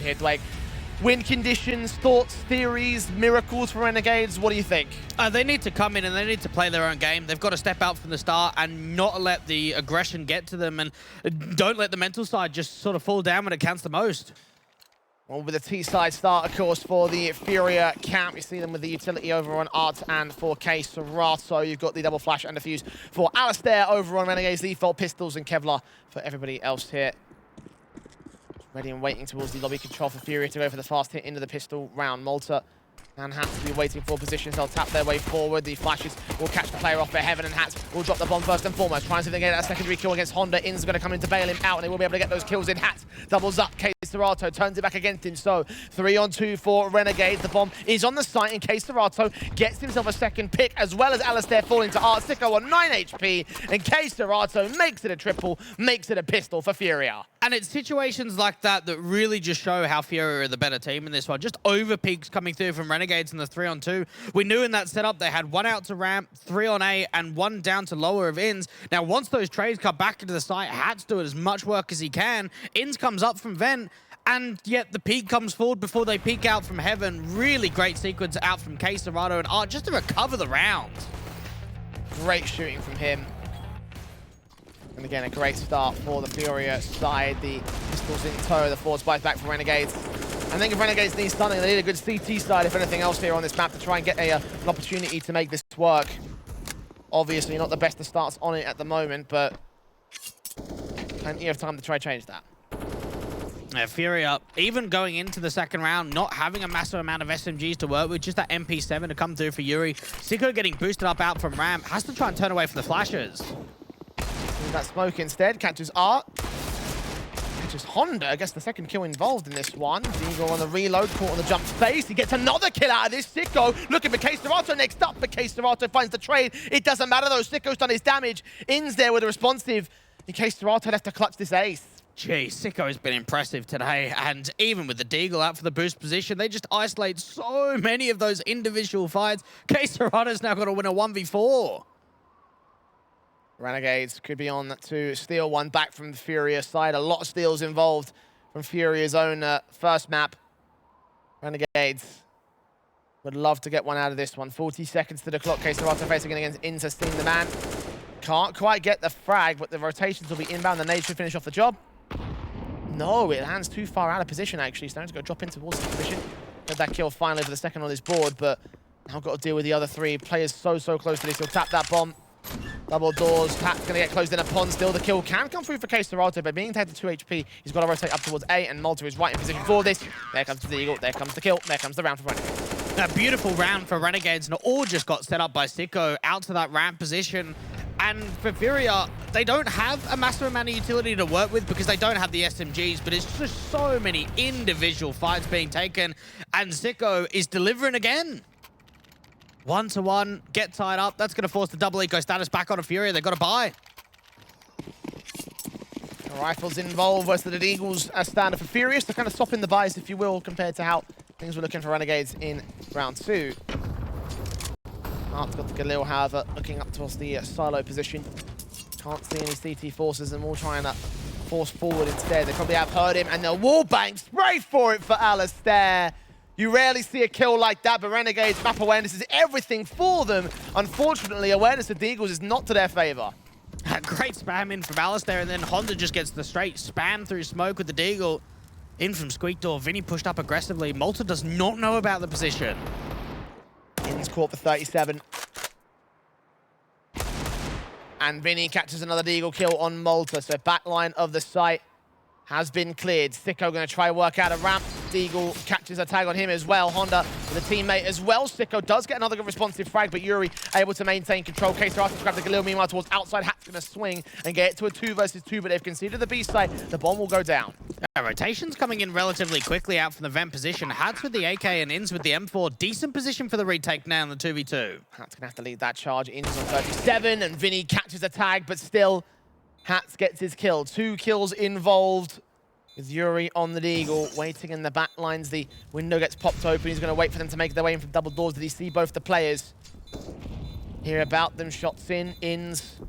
forward here, Blake. Win conditions, thoughts, theories, miracles for Renegades, what do you think? They need to come in and they need to play their own game. They've got to step out from the start and not let the aggression get to them, and don't let the mental side just sort of fall down when it counts the most. Well, with a T-side start, of course, for the FURIA camp. You see them with the utility over on Art and for Serato. You've got the double flash and defuse for Alistair over on Renegades, default pistols and Kevlar for everybody else here. Ready and waiting towards the lobby control for FURIA to go for the fast hit into the pistol round. Malta and Hats will be waiting for positions. They'll tap their way forward. The flashes will catch the player off, but Heaven and Hats will drop the bomb first and foremost. Trying to see if they get that secondary kill against Honda. In's going to come in to bail him out, and they will be able to get those kills in. Hats doubles up. Serato turns it back against him. So 3-on-2 for Renegades. The bomb is on the site in case Serato gets himself a second pick, as well as Alistair falling to Art. Sicko on 9 HP. In case Serato makes it a triple, makes it a pistol for FURIA. And it's situations like that that really just show how FURIA are the better team in this one. Just over peaks coming through from Renegades in the 3-on-2. We knew in that setup they had 1 out to ramp, 3 on A, and 1 down to lower of Ins. Now, once those trades come back into the site, Hats do as much work as he can. Ins comes up from Vent, and yet the peak comes forward before they peek out from Heaven. Really great sequence out from Serato and Art just to recover the round. Great shooting from him. And again, a great start for the FURIA side. The pistols in tow, the forward spikes back from Renegades. I think if Renegades need stunning, they need a good CT side, if anything else, here on this map to try and get an opportunity to make this work. Obviously, not the best of starts on it at the moment, but plenty of time to try to change that. Yeah, FURIA, even going into the second round, not having a massive amount of SMGs to work with, just that MP7 to come through for Yuri. Sicko getting boosted up out from ramp, has to try and turn away from the flashes. That smoke instead, catches Art. Catches Honda, I guess the second kill involved in this one. Deagle on the reload, caught on the jump space. He gets another kill out of this. Sicko looking for Serato next up, but Serato finds the trade. It doesn't matter though, Sicko's done his damage. In's there with a responsive. In case Serato has to clutch this ace. Gee, Sicko has been impressive today, and even with the Deagle out for the boost position, they just isolate so many of those individual fights. Serato's now got to win a 1v4. Renegades could be on to steal one back from the FURIA side. A lot of steals involved from FURIA's own first map. Renegades would love to get one out of this one. 40 seconds to the clock. Serato facing against Inter, seeing the man. Can't quite get the frag, but the rotations will be inbound. The nade should finish off the job. No, it lands too far out of position, actually. Starting to go drop into towards the position. Got that kill finally for the second on his board, but now got to deal with the other 3 players so close to this. He'll tap that bomb. Double doors. Pat's going to get closed in upon still. The kill can come through for Serato, but being taken to 2 HP, he's got to rotate up towards A, and Malta is right in position for this. There comes the Eagle. There comes the kill. There comes the round for Renegades. A beautiful round for Renegades, and it all just got set up by Sicko out to that ramp position. And for FURIA, they don't have a massive amount of utility to work with because they don't have the SMGs, but it's just so many individual fights being taken, and Sicko is delivering again. 1-to-1, get tied up. That's going to force the double eco status back on FURIA. They've got to buy. The rifles involved versus the Eagles as standard for FURIA, to kind of soften the buys, if you will, compared to how things were looking for Renegades in round 2. Art's got the Galil, however, looking up towards the silo position. Can't see any CT forces, and we'll try and force forward instead. They probably have heard him, and the wallbang spray for it for Alistair. You rarely see a kill like that, but Renegades' map awareness is everything for them. Unfortunately, awareness of the Eagles is not to their favor. Great spam in from Alistair, and then Honda just gets the straight spam through smoke with the Deagle. In from Squeak Door, Vinny pushed up aggressively. Malta does not know about the position. In's caught for 37. And Vinny catches another Deagle kill on Malta, so backline of the site has been cleared. Sicko going to try work out a ramp. Deagle catches a tag on him as well. Honda with a teammate as well. Sicko does get another good responsive frag, but Yuri able to maintain control. Serato grabs the Galil, meanwhile towards outside. Hat's going to swing and get it to a 2 versus 2, but they've conceded the B site. The bomb will go down. Rotations coming in relatively quickly out from the vent position. Hats with the AK and Ins with the M4. Decent position for the retake now in the 2v2. Hat's going to have to lead that charge. Ins on 37, and Vinny catches a tag, but still, Hats gets his kill. 2 kills involved with Yuri on the Deagle, waiting in the back lines. The window gets popped open. He's going to wait for them to make their way in from double doors. Did he see both the players? Hear about them. Shots in. Ins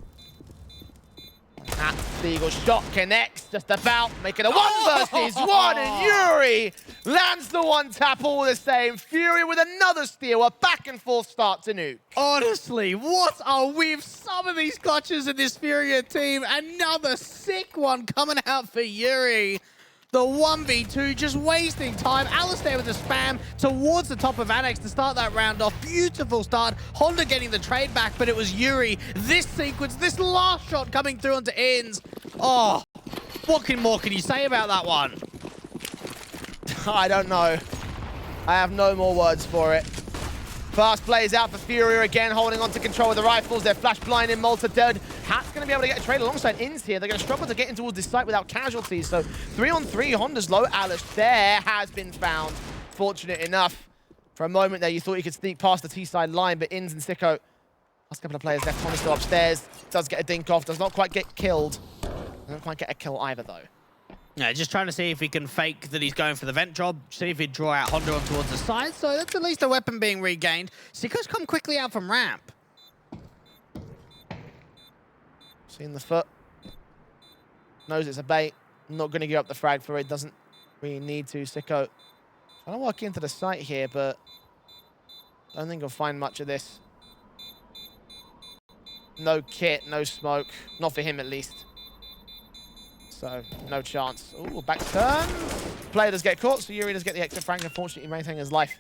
The Eagle shot connects, just about, making a 1 versus 1, and Yuri lands the one tap all the same. FURIA with another steal, a back and forth start to Nuke. Honestly, what are with some of these clutches in this FURIA team? Another sick one coming out for Yuri. The 1v2 just wasting time. Alistair with the spam towards the top of Annex to start that round off. Beautiful start. Honda getting the trade back, but it was Yuri. This sequence, this last shot coming through onto ends. Oh, what more can you say about that one? I don't know. I have no more words for it. Fast plays out for FURIA again, holding on to control with the rifles. They're flash blind in Malta dead. Hat's going to be able to get a trade alongside Inns here. They're going to struggle to get in towards this site without casualties. So 3-on-3, Honda's low. Alistair has been found. Fortunate enough. For a moment there, you thought you could sneak past the T-side line, but Inns and Sicko, last couple of players left. Honda's still upstairs. Does get a dink off. Does not quite get killed. Doesn't quite get a kill either, though. Yeah, just trying to see if he can fake that he's going for the vent job, see if he'd draw out Honda on towards the side. So that's at least a weapon being regained. Sicko's come quickly out from ramp. Seeing the foot. Knows it's a bait. Not going to give up the frag for it. Doesn't really need to. Sicko trying to walk into the site here, but I don't think he'll find much of this. No kit, no smoke. Not for him, at least. So, no chance. Ooh, back turn. Player does get caught, so Yuri does get the extra frag, unfortunately maintaining his life.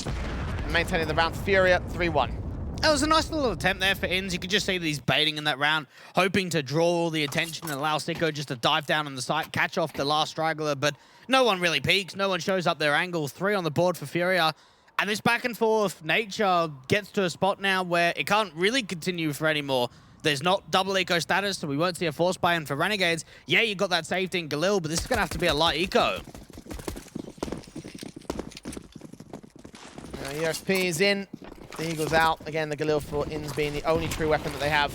And maintaining the round for FURIA, 3-1. That was a nice little attempt there for Inns. You could just see that he's baiting in that round, hoping to draw all the attention and allow Sicko just to dive down on the site, catch off the last straggler, but no one really peeks. No one shows up their angle. 3 on the board for FURIA. And this back and forth nature gets to a spot now where it can't really continue for any more. There's not double eco status, so we won't see a force buy-in for Renegades. Yeah, you got that safety in Galil, but this is going to have to be a light eco. USP is in. The Eagle's out. Again, the Galil for Inns being the only true weapon that they have.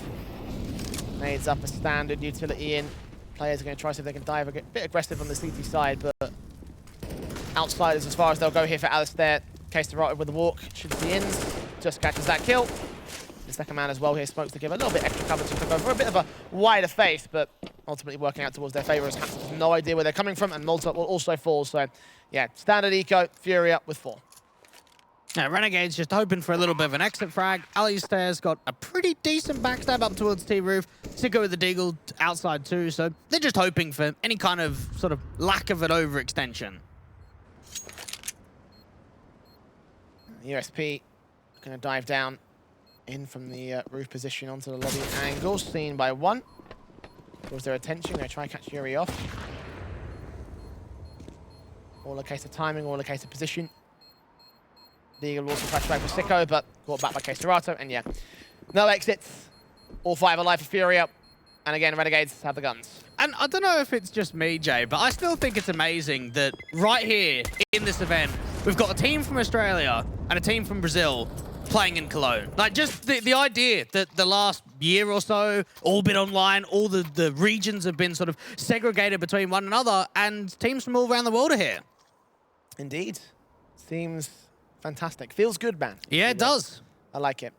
Nades up a standard utility in. Players are going to try to see if they can dive a bit aggressive on the CT side, but outsiders as far as they'll go here for Alistair. Case to right with the walk. Should be Inns. Just catches that kill. The second man as well here, Smokes to give a little bit extra cover to go for a bit of a wider face, but ultimately working out towards their favour as Hats have no idea where they're coming from, and Malta will also fall. So, yeah, standard eco, FURIA with 4. Now, Renegade's just hoping for a little bit of an exit frag. Alistair's got a pretty decent backstab up towards T-roof. Sicko with the deagle outside too, so they're just hoping for any kind of sort of lack of an overextension. USP going to dive down in from the roof position onto the lobby angle, seen by 1. Draws their attention, going to try and catch Yuri off. All a case of timing, all a case of position. The Eagle will also flash back with Sicko, but brought back by Serato, and yeah, no exits. All 5 alive for FURIA, and again, Renegades have the guns. And I don't know if it's just me, Jay, but I still think it's amazing that right here in this event, we've got a team from Australia and a team from Brazil playing in Cologne. Like, just the idea that the last year or so, all been online, all the regions have been sort of segregated between one another, and teams from all around the world are here. Indeed. Seems fantastic. Feels good, man. Yeah, it does. I like it.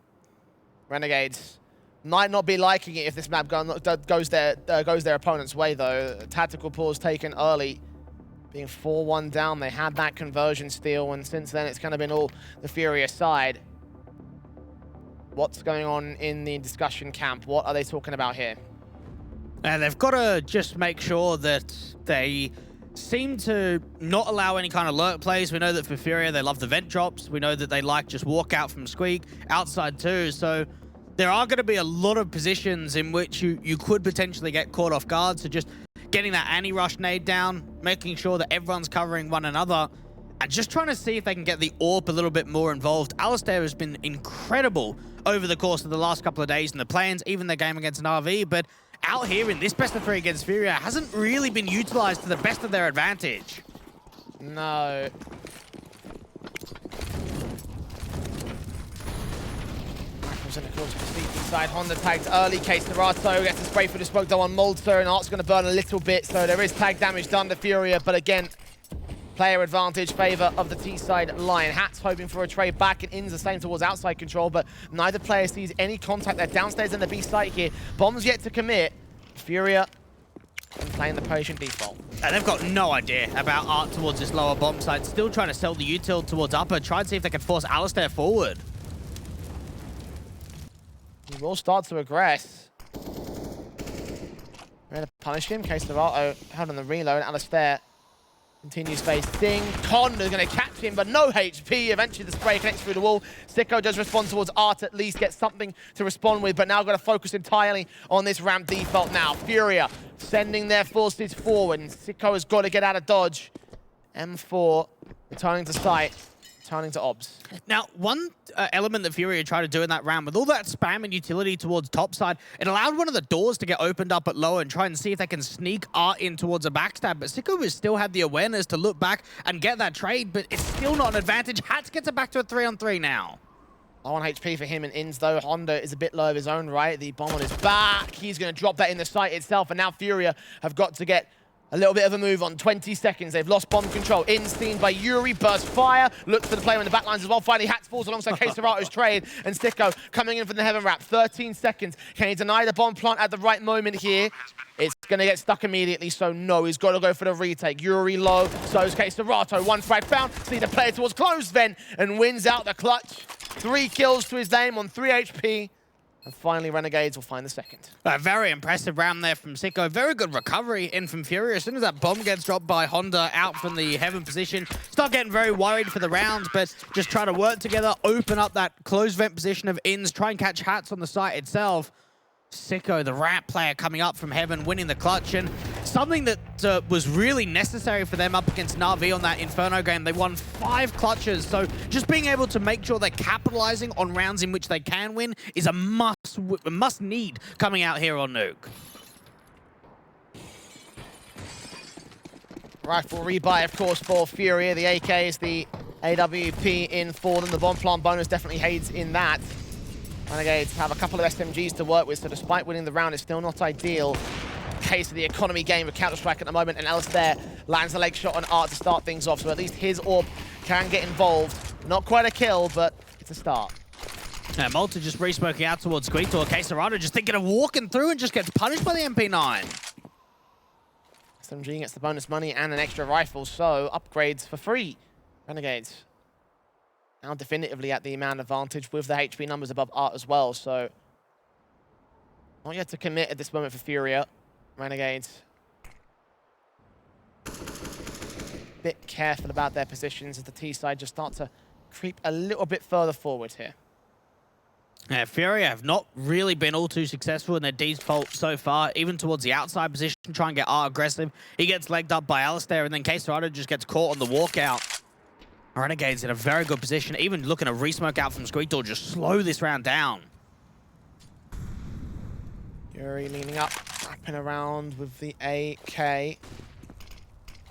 Renegades might not be liking it if this map goes their opponent's way, though. A tactical pause taken early. Being 4-1 down, they had that conversion steal, and since then it's kind of been all the FURIA side. What's going on in the discussion camp? What are they talking about here? And they've got to just make sure that they seem to not allow any kind of lurk plays. We know that for FURIA, they love the vent drops. We know that they like just walk out from Squeak, outside too. So there are going to be a lot of positions in which you could potentially get caught off guard. So just getting that anti-rush nade down, making sure that everyone's covering one another, and just trying to see if they can get the AWP a little bit more involved. Alistair has been incredible over the course of the last couple of days in the plans, even their game against an RV, but out here in this best of 3 against FURIA hasn't really been utilized to the best of their advantage. No. Rifles in the course of the CT side. Honda tagged early. Serato gets a spray for the smoke though on Malta, and Art's going to burn a little bit, so there is tag damage done to FURIA, but again, player advantage, favor of the T-side line. Hats hoping for a trade back, and Inns the same towards outside control, but neither player sees any contact. They're downstairs in the B site here. Bomb's yet to commit. FURIA and playing the potion default. And they've got no idea about art towards this lower bomb site. Still trying to sell the util towards upper. Try and see if they can force Alistair forward. He will start to aggress. We're going to punish him. K-Serato held on the reload. Alistair continues facing. Con is going to catch him, but no HP. Eventually the spray connects through the wall. Sicko does respond towards Art, at least get something to respond with, but now got to focus entirely on this ramp default now. FURIA sending their forces forward, and Sicko has got to get out of dodge. M4 returning to site. Turning to obs. Now, one element that FURIA tried to do in that round, with all that spam and utility towards topside, it allowed one of the doors to get opened up at lower and try and see if they can sneak Art in towards a backstab. But Sicko has still had the awareness to look back and get that trade, but it's still not an advantage. Hats gets it back to a 3-on-3 now. Low on HP for him and Inns, though. Honda is a bit low of his own right. The bomb on his back. He's going to drop that in the site itself, and now FURIA have got to get a little bit of a move on. 20 seconds. They've lost bomb control. In seen by Yuri. Burst fire. Looks for the player in the backlines as well. Finally, Hats falls alongside K-Serato's trade. And Sicko coming in for the heaven wrap. 13 seconds. Can he deny the bomb plant at the right moment here? It's going to get stuck immediately, so no. He's got to go for the retake. Yuri low. So is K-Serato. One frag found. See the player towards closed vent and wins out the clutch. 3 kills to his name on 3 HP. And finally, Renegades will find the second. A very impressive round there from Sicko. Very good recovery in from FURIA. As soon as that bomb gets dropped by Honda out from the heaven position, start getting very worried for the round, but just try to work together, open up that closed vent position of Inns, try and catch Hats on the site itself. Sicko, the rat player, coming up from heaven, winning the clutch, and something that was really necessary for them up against Na'Vi on that Inferno game. They won 5 clutches, so just being able to make sure they're capitalizing on rounds in which they can win is a must need coming out here on Nuke. Rifle rebuy, of course, for FURIA. The AK is the AWP in for them. The bomb plant bonus definitely aids in that. Renegades have a couple of SMGs to work with, so despite winning the round, it's still not ideal. Case of the economy game with Counter-Strike at the moment, and Alistair lands a leg shot on Art to start things off, so at least his orb can get involved. Not quite a kill, but it's a start. Yeah, Malta just re-smoking out towards Squeaktor. K-Serato just thinking of walking through and just gets punished by the MP9. SMG gets the bonus money and an extra rifle, so upgrades for free. Renegades now definitively at the man advantage with the HP numbers above Art as well, so not yet to commit at this moment for FURIA. Renegades bit careful about their positions as the T side just start to creep a little bit further forward here. Yeah, FURIA have not really been all too successful in their default so far, even towards the outside position, try and get Art aggressive. He gets legged up by Alistair, and then K-Serato just gets caught on the walkout. Renegades in a very good position, even looking to re-smoke out from Squeaktor, just slow this round down. Yuri leaning up, wrapping around with the AK.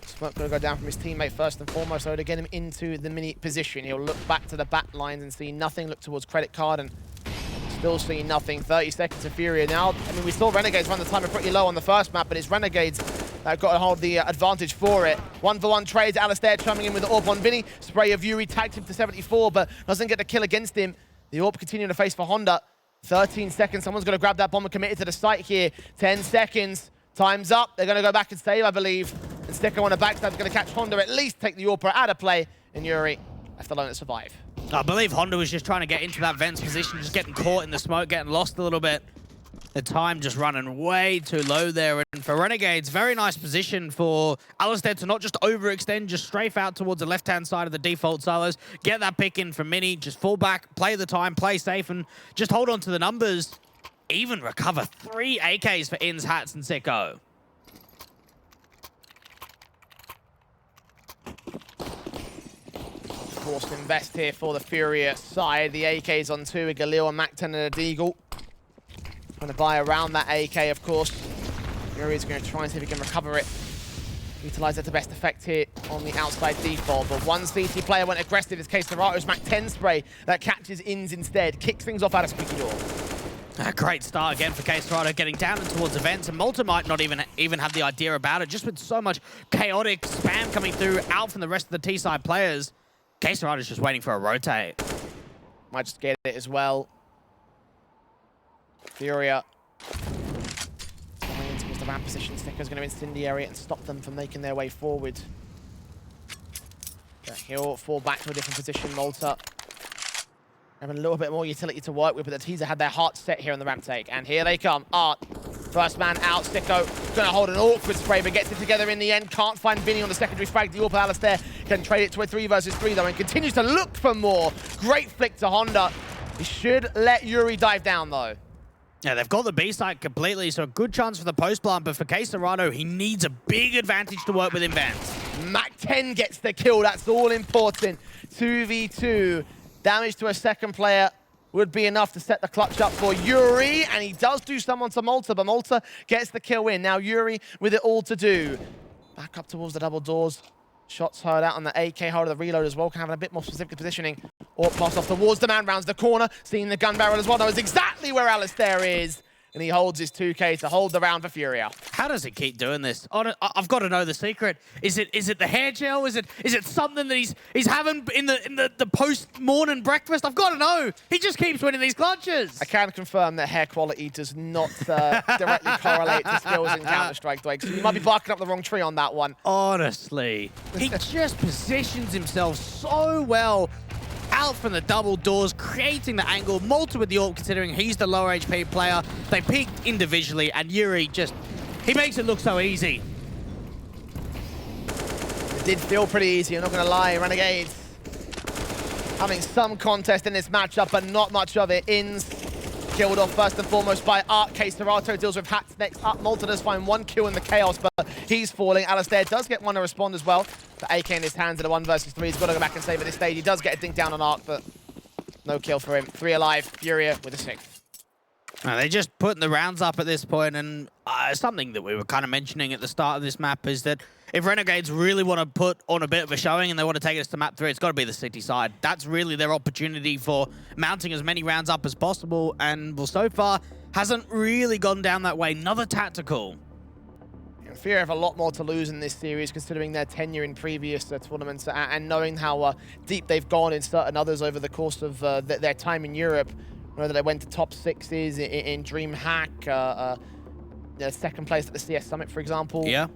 Smoke going to go down from his teammate first and foremost, so to get him into the mini position. He'll look back to the back lines and see nothing, look towards credit card and still see nothing. 30 seconds to FURIA now. I mean, we saw Renegades run the timer pretty low on the first map, but it's Renegades that got to hold the advantage for it. 1-for-1 trades, Alistair chiming in with the AWP on Vinny. Spray of Yuri tags him to 74, but doesn't get the kill against him. The AWP continuing to face for Honda. 13 seconds, someone's going to grab that bomb and commit it to the site here. 10 seconds, time's up. They're going to go back and save, I believe. And Sicko on the backstab is going to catch Honda, at least take the AWP out of play. And Yuri left alone to survive. I believe Honda was just trying to get into that Vents position, just getting caught in the smoke, getting lost a little bit. The time just running way too low there. And for Renegades, very nice position for Alistair to not just overextend, just strafe out towards the left-hand side of the default silos, get that pick in from Mini, just fall back, play the time, play safe, and just hold on to the numbers. Even recover 3 AKs for Inns, Hats, and Sicko. Forced to invest here for the FURIA side. The AK's on 2 with Galil and Mac 10 and a Deagle. Going to buy around that AK, of course. Yuri's going to try and see if he can recover it. Utilize that to best effect here on the outside default. But one CT player went aggressive. It's K-Serato's Mac 10 spray that catches Inns instead. Kicks things off out of Squeaky Door. A great start again for K-Serato, getting down and towards events, and Malta might not even have the idea about it, just with so much chaotic spam coming through out from the rest of the T-side players. K-Serato's just waiting for a rotate. Might just get it as well. FURIA coming into the ramp position. Sticker's going to incendiary it and stop them from making their way forward. But he'll fall back to a different position. Malta having a little bit more utility to work with, but the teaser had their heart set here on the ramp take. And here they come. Art, first man out. Sticko going to hold an awkward spray, but gets it together in the end. Can't find Vinny on the secondary frag. The AWP Alistair can trade it to a 3 versus 3 though, and continues to look for more. Great flick to Honda. He should let Yuri dive down though. Yeah, they've got the B site completely, so a good chance for the post plant, but for K-Serrato, he needs a big advantage to work with in Vans. Mac 10 gets the kill. That's all important. 2v2. Damage to a second player would be enough to set the clutch up for Yuri, and he does do someone to Malta, but Malta gets the kill in. Now Yuri with it all to do. Back up towards the double doors. Shots heard out on the AK hold of the reload as well, can have a bit more specific positioning. Or pass off towards the man, rounds the corner, seeing the gun barrel as well. Knows exactly where Alistair is. And he holds his 2K to hold the round for FURIA. How does he keep doing this? I've got to know the secret. Is it the hair gel? Is it something that he's having in the post morning breakfast? I've got to know. He just keeps winning these clutches. I can confirm that hair quality does not directly correlate to skills in Counter-Strike, Dwight. So you might be barking up the wrong tree on that one. Honestly, he just positions himself so well. Out from the double doors, creating the angle. Malta with the AWP, considering he's the lower HP player. They peaked individually, and Yuri he makes it look so easy. It did feel pretty easy, I'm not going to lie. Renegades having some contest in this matchup, but not much of it. Ins killed off first and foremost by Art. K-Serrato deals with Hats next up. Malta does find 1 kill in the chaos, but he's falling. Alistair does get one to respond as well. The AK in his hands at a 1 versus 3. He's got to go back and save at this stage. He does get a dink down on Art, but no kill for him. 3 alive. FURIA with a 6th. They're just putting the rounds up at this point, and something that we were kind of mentioning at the start of this map is that if Renegades really want to put on a bit of a showing and they want to take us to map 3, it's got to be the city side. That's really their opportunity for mounting as many rounds up as possible, and well, so far hasn't really gone down that way. Another tactical. FURIA have a lot more to lose in this series, considering their tenure in previous tournaments and knowing how deep they've gone in certain others over the course of their time in Europe. Whether they went to top 6s in DreamHack, second place at the CS Summit, for example. Yeah.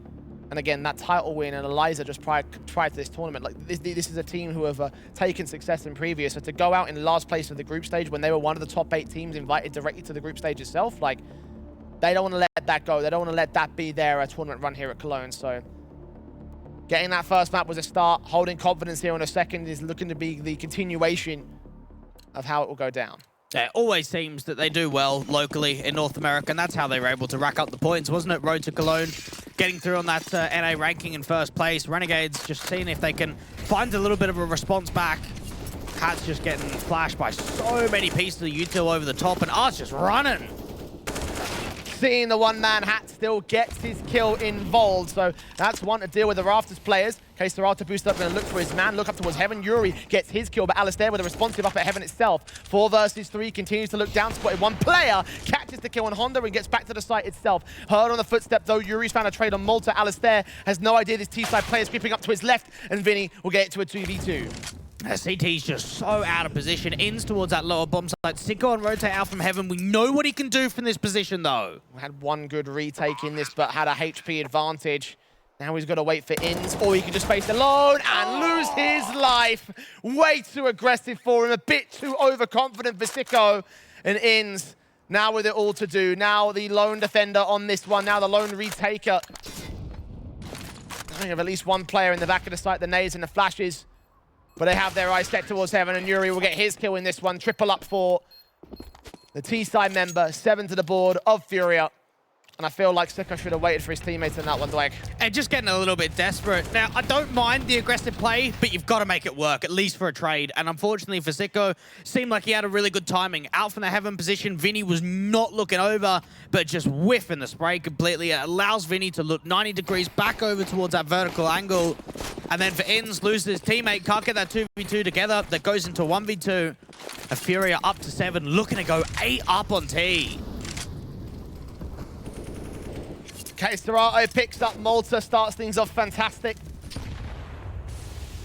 And again, that title win and Eliza just prior to this tournament. Like this is a team who have taken success in previous. So to go out in last place of the group stage when they were one of the top 8 teams invited directly to the group stage itself, like they don't want to let that go. They don't want to let that be their tournament run here at Cologne. So getting that first map was a start. Holding confidence here on a second is looking to be the continuation of how it will go down. It always seems that they do well locally in North America, and that's how they were able to rack up the points, wasn't it? Road to Cologne, getting through on that NA ranking in first place. Renegades just seeing if they can find a little bit of a response back. Hat's just getting flashed by so many pieces of util over the top, and Art's just running. Seeing the one-man Hat still gets his kill involved, so that's one to deal with the Rafters players. K-Serrato boosted up, going to look for his man, look up towards Heaven. Yuri gets his kill, but Alistair with a responsive up at Heaven itself. 4 versus 3, continues to look down, spotted 1 player, catches the kill on Honda and gets back to the site itself. Heard on the footstep though, Yuri's found a trade on Malta. Alistair has no idea this T-side player is creeping up to his left, and Vinny will get it to a 2v2. CT's just so out of position. Ins towards that lower bomb site. Sicko and rotate out from Heaven. We know what he can do from this position, though. We had 1 good retake in this, but had a HP advantage. Now he's got to wait for Ins, or he can just face alone and lose his life. Way too aggressive for him, a bit too overconfident for Sicko. And Ins, now with it all to do. Now the lone defender on this one. Now the lone retaker. I have at least 1 player in the back of the site, the nades and the flashes. But they have their eyes set towards Heaven, and Yuri will get his kill in this one. Triple up for the T-side member. 7 to the board of FURIA. And I feel like Sicko should have waited for his teammates in that one, Dwight. And just getting a little bit desperate. Now, I don't mind the aggressive play, but you've got to make it work, at least for a trade. And unfortunately for Sicko, seemed like he had a really good timing. Out from the Heaven position, Vinny was not looking over, but just whiffing the spray completely. It allows Vinny to look 90 degrees back over towards that vertical angle. And then for Ins, loses his teammate, can't get that 2v2 together. That goes into 1v2. A FURIA up to 7, looking to go 8 up on T. K-Serrato picks up Malta, starts things off fantastic.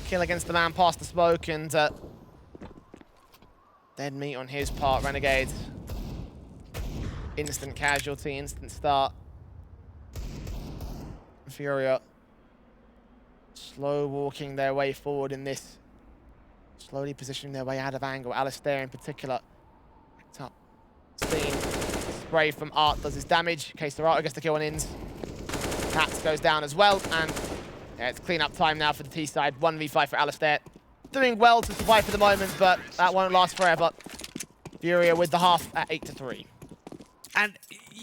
Kill against the man past the smoke, and dead meat on his part. Renegades. Instant casualty, instant start. FURIA slow walking their way forward in this. Slowly positioning their way out of angle. Alistair in particular. Backed up. Steam. Spray from Art does his damage. Serato gets the kill on Ins. Hats goes down as well. And yeah, it's clean up time now for the T side. 1v5 for Alistair. Doing well to survive for the moment, but that won't last forever. FURIA with the half at 8-3. And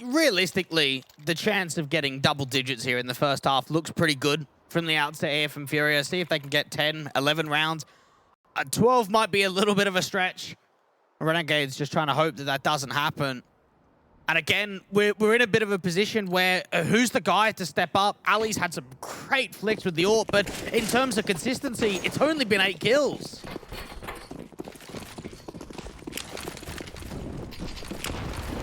realistically, the chance of getting double digits here in the first half looks pretty good from the outset here from FURIA. See if they can get 10, 11 rounds. 12 might be a little bit of a stretch. Renegades just trying to hope that that doesn't happen. And again, we're in a bit of a position where who's the guy to step up? Ali's had some great flicks with the AWP, but in terms of consistency, it's only been 8 kills.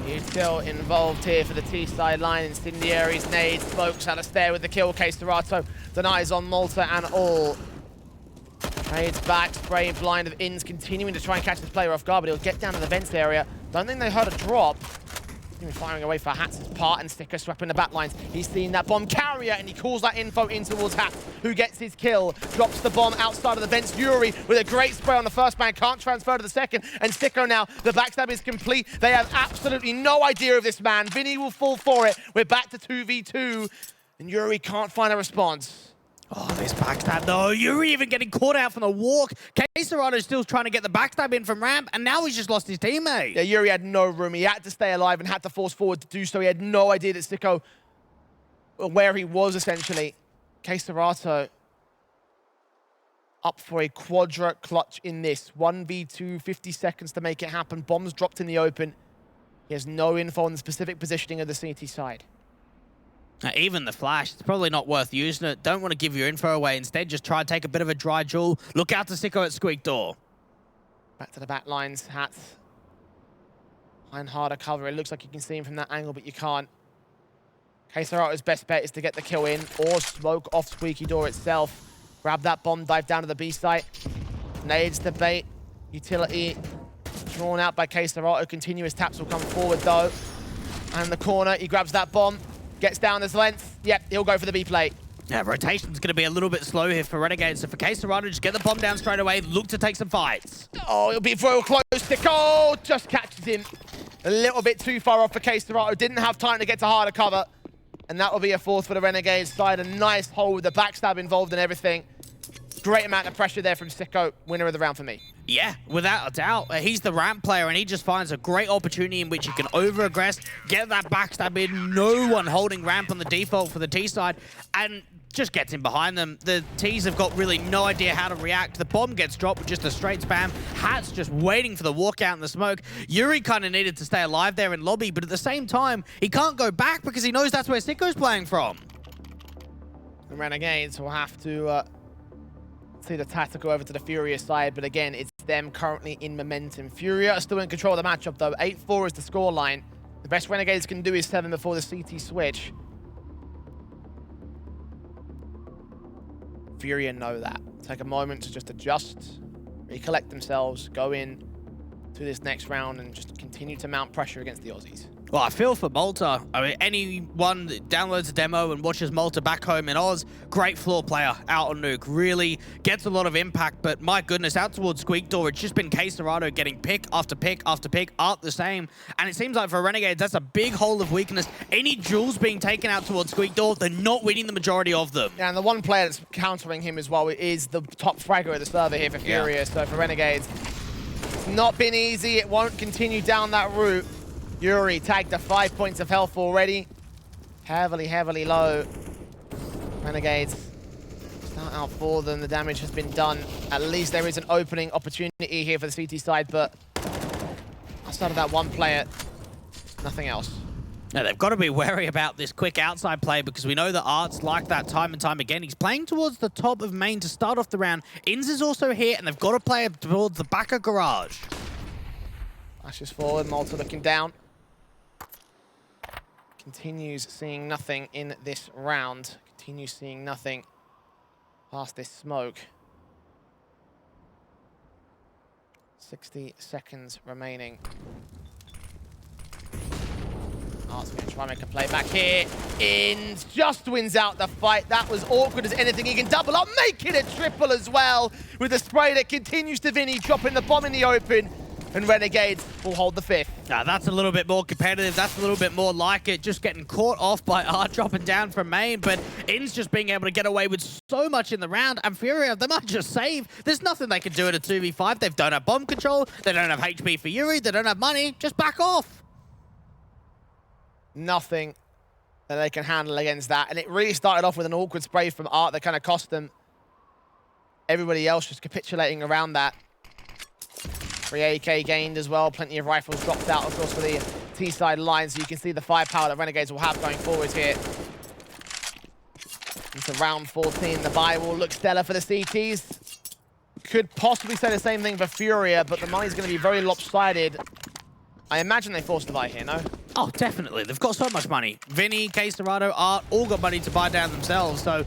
Util involved here for the T side line. Incendiaries, nades, smokes, Alistair with the kill. Serato denies on Malta and all. Trades back, spray blind of Ins, continuing to try and catch this player off guard, but he'll get down to the vents area. Don't think they heard a drop. Firing away for Hats' part, and Sticker swapping the back lines. He's seen that bomb carrier, and he calls that info in towards Hats, who gets his kill. Drops the bomb outside of the vents. Yuri with a great spray on the first man, can't transfer to the second. And Sticker now, the backstab is complete. They have absolutely no idea of this man. Vinny will fall for it. We're back to 2v2, and Yuri can't find a response. Oh, this backstab though. Yuri even getting caught out from the walk. Serato's still trying to get the backstab in from ramp, and now he's just lost his teammate. Yeah, Yuri had no room. He had to stay alive and had to force forward to do so. He had no idea that Sicko, where he was essentially. Serato up for a quadra clutch in this. 1v2, 50 seconds to make it happen. Bombs dropped in the open. He has no info on the specific positioning of the CT side. Even the flash, it's probably not worth using it. Don't want to give your info away. Instead, just try and take a bit of a dry jewel. Look out to Sicko at Squeak Door. Back to the back lines. Hats behind harder cover. It looks like you can see him from that angle, but you can't. Serato's best bet is to get the kill in or smoke off Squeaky Door itself. Grab that bomb, dive down to the B site. Nades to bait. Utility drawn out by Serato. Continuous taps will come forward though. And the corner, he grabs that bomb. Gets down his length. Yep, he'll go for the B plate. Yeah, rotation's going to be a little bit slow here for Renegades. So for Serato, just get the bomb down straight away. Look to take some fights. Oh, he'll be real close. Oh, just catches him. A little bit too far off for Serato. Didn't have time to get to harder cover. And that will be a fourth for the Renegades side. A nice hole with the backstab involved and everything. Great amount of pressure there from Sicko. Winner of the round for me. Yeah, without a doubt. He's the ramp player, and he just finds a great opportunity in which he can over-aggress, get that backstab in, no one holding ramp on the default for the T side, and just gets in behind them. The T's have got really no idea how to react. The bomb gets dropped with just a straight spam. Hat's just waiting for the walkout in the smoke. Yuri kind of needed to stay alive there in lobby, but at the same time, he can't go back because he knows that's where Sicko's playing from. The Renegades will have to see the tactical over to the FURIA side, but again, it's them currently in momentum. FURIA are still in control of the matchup though. 8-4 is the scoreline. The best Renegades can do is 7 before the CT switch. FURIA know that. Take a moment to just adjust, recollect themselves, go in to this next round and just continue to mount pressure against the Aussies. Well, I feel for Malta. I mean, anyone that downloads a demo and watches Malta back home in Oz, great floor player out on Nuke. Really gets a lot of impact, but my goodness, out towards Squeak Door, it's just been Serato getting pick after pick after pick, Art the same. And it seems like for Renegades, that's a big hole of weakness. Any jewels being taken out towards Squeak Door, they're not winning the majority of them. Yeah, and the one player that's countering him as well is the top fragger of the server here for FURIA. Yeah. So for Renegades, it's not been easy. It won't continue down that route. Yuri tagged to 5 points of health already. Heavily low. Renegades start out for them. The damage has been done. At least there is an opening opportunity here for the CT side, but outside of that one player, nothing else. Now, they've got to be wary about this quick outside play because we know that Art's like that time and time again. He's playing towards the top of main to start off the round. Ins is also here, and they've got to play towards the back of garage. Flashes forward, Malta looking down. Continues seeing nothing in this round. Continues seeing nothing past this smoke. 60 seconds remaining. Art's going to try and make a play back here. Ins just wins out the fight. That was awkward as anything. He can double up, make it a triple as well with the spray that continues to Vinny, dropping the bomb in the open. And Renegades will hold the fifth. Now, that's a little bit more competitive. That's a little bit more like it. Just getting caught off by Art dropping down from main, but In's just being able to get away with so much in the round. And FURIA, they might just save. There's nothing they can do at a 2v5. They don't have bomb control. They don't have HP for Yuri. They don't have money. Just back off. Nothing that they can handle against that. And it really started off with an awkward spray from Art that kind of cost them. Everybody else just capitulating around that. 3 AK gained as well. Plenty of rifles dropped out, of course, for the T-side line. So you can see the firepower that Renegades will have going forward here. Into round 14. The buy will look stellar for the CTs. Could possibly say the same thing for FURIA, but the money's going to be very lopsided. I imagine they forced the buy here, no? Oh, definitely. They've got so much money. Vinny, K-Serrato, Art, all got money to buy down themselves. So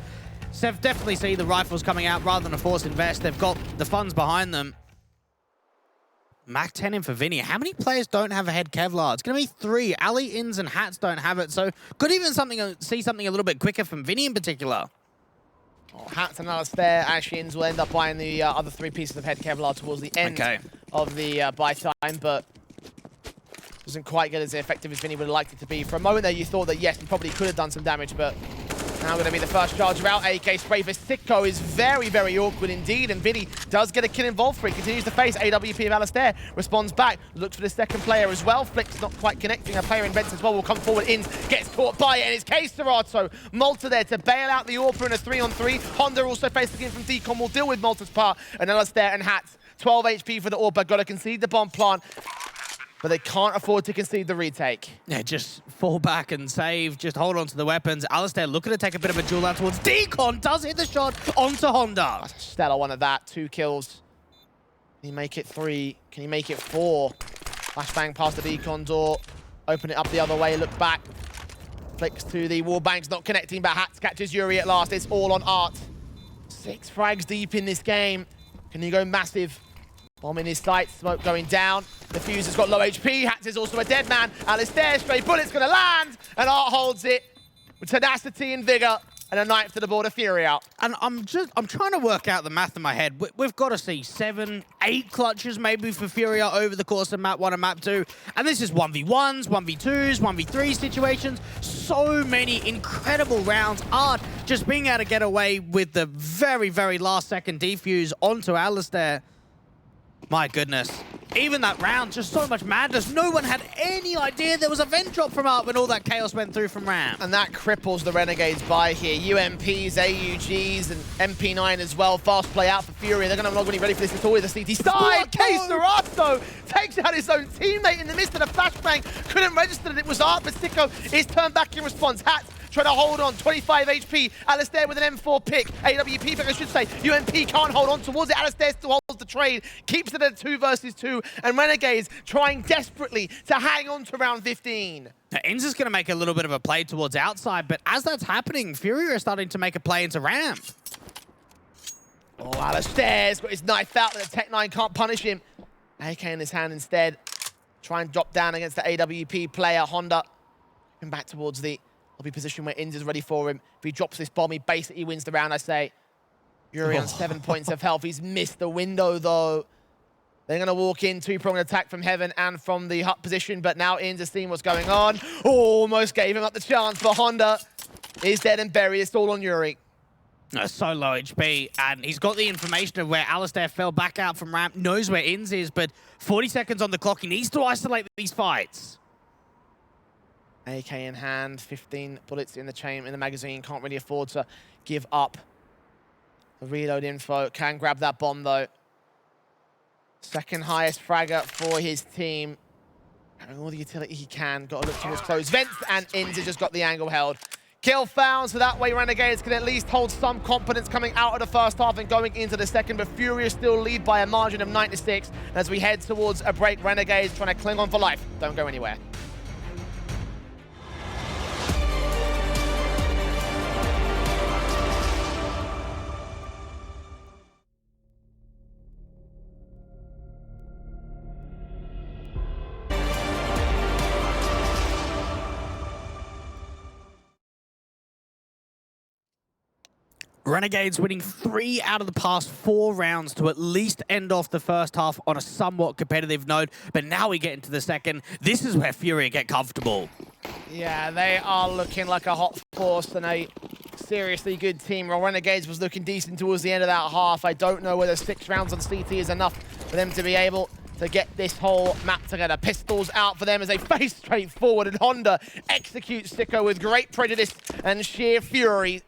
Sev definitely see the rifles coming out rather than a forced invest. They've got the funds behind them. Mac 10 in for Vinny. How many players don't have a head Kevlar? It's going to be 3. Ali, Ins, and Hats don't have it. So could even see something a little bit quicker from Vinny in particular. Oh, Hats and Alistair. Actually, Ins will end up buying the other 3 pieces of head Kevlar towards the end of the buy time, but wasn't quite good as effective as Vinny would have liked it to be. For a moment there, you thought that, yes, he probably could have done some damage, but now going to be the first charger out. AK spray for Sicko is very, very awkward indeed, and Vinny does get a kill involved for it. Continues to face AWP of Alistair. Responds back, looks for the second player as well. Flick's not quite connecting. A player in Vents as well will come forward. Ins gets caught by it, and it's K-Serrato. Malta there to bail out the AWP in a 3-on-3. Honda also facing in from Decon will deal with Malta's part, and Alistair and Hats. 12 HP for the AWP, got to concede the bomb plant. But they can't afford to concede the retake. Yeah, just fall back and save. Just hold on to the weapons. Alistair looking to take a bit of a duel out towards Decon. Does hit the shot onto Honda. That's a stellar one of that. 2 kills. Can he make it 3? Can he make it 4? Flashbang past the Decon door. Open it up the other way. Look back. Flicks to the wall banks. Not connecting, but Hats catches Yuri at last. It's all on Art. 6 frags deep in this game. Can he go massive? Bomb in his sight, smoke going down. The fuse has got low HP. Hats is also a dead man. Alistair, stray bullet's gonna land, and Art holds it with tenacity and vigor, and a knife to the border FURIA. And I'm trying to work out the math in my head. We've got to see 7, 8 clutches maybe for FURIA over the course of map 1 and map 2. And this is 1v1s, 1v2s, 1v3 situations. So many incredible rounds. Art just being able to get away with the very, very last second defuse onto Alistair. My goodness. Even that round, just so much madness. No one had any idea there was a vent drop from Art when all that chaos went through from ramp. And that cripples the Renegades by here. UMPs, AUGs, and MP9 as well. Fast play out for FURIA. They're going to not really ready for this at all with the CT side. K-Serrato takes out his own teammate in the midst of the flashbang. Couldn't register that it was Art, but Sicko is turned back in response. Hats trying to hold on, 25 HP. Alistair with an M4 pick. AWP pick, I should say. UMP can't hold on towards it. Alistair still holds the trade. Keeps it at 2 versus 2. And Renegades trying desperately to hang on to round 15. Now, Inz is going to make a little bit of a play towards outside, but as that's happening, FURIA is starting to make a play into ramp. Oh, Alistair's got his knife out, but the Tech-9 can't punish him. AK in his hand instead. Try and drop down against the AWP player, Honda. And back towards the position where Inz is ready for him. If he drops this bomb, he basically wins the round, I say. Yuri on 7 points of health. He's missed the window, though. They're going to walk in, 2-pronged attack from heaven and from the hut position, but now Inz has seen what's going on. Almost gave him up the chance, but Honda is dead and buried. It's all on Yuri. So low HP, and he's got the information of where Alistair fell back out from ramp, knows where Inz is, but 40 seconds on the clock. He needs to isolate these fights. AK in hand, 15 bullets in the magazine. Can't really afford to give up the reload info. Can grab that bomb, though. Second highest fragger for his team. Having all the utility he can. Got to look towards close vents, and Inz has just got the angle held. Kill found, so that way Renegades can at least hold some confidence coming out of the first half and going into the second, but FURIA still lead by a margin of 9-6. And as we head towards a break, Renegades trying to cling on for life. Don't go anywhere. Renegades winning 3 out of the past 4 rounds to at least end off the first half on a somewhat competitive note. But now we get into the second. This is where FURIA get comfortable. Yeah, they are looking like a hot force and a seriously good team. While Renegades was looking decent towards the end of that half, I don't know whether 6 rounds on CT is enough for them to be able to get this whole map together. Pistols out for them as they face straight forward, and Honda executes Sicko with great prejudice and sheer fury.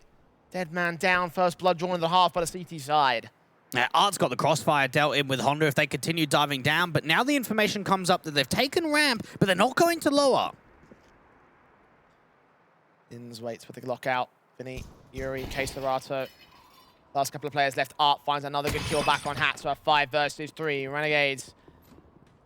Dead man down, first blood drawn in the half by the CT side. Now, Art's got the crossfire dealt in with Honda if they continue diving down, but now the information comes up that they've taken ramp, but they're not going to lower. Ins waits for the lockout. Vinny, Yuri, K-Serato. Last couple of players left. Art finds another good kill back on Hat, so a 5 versus 3. Renegades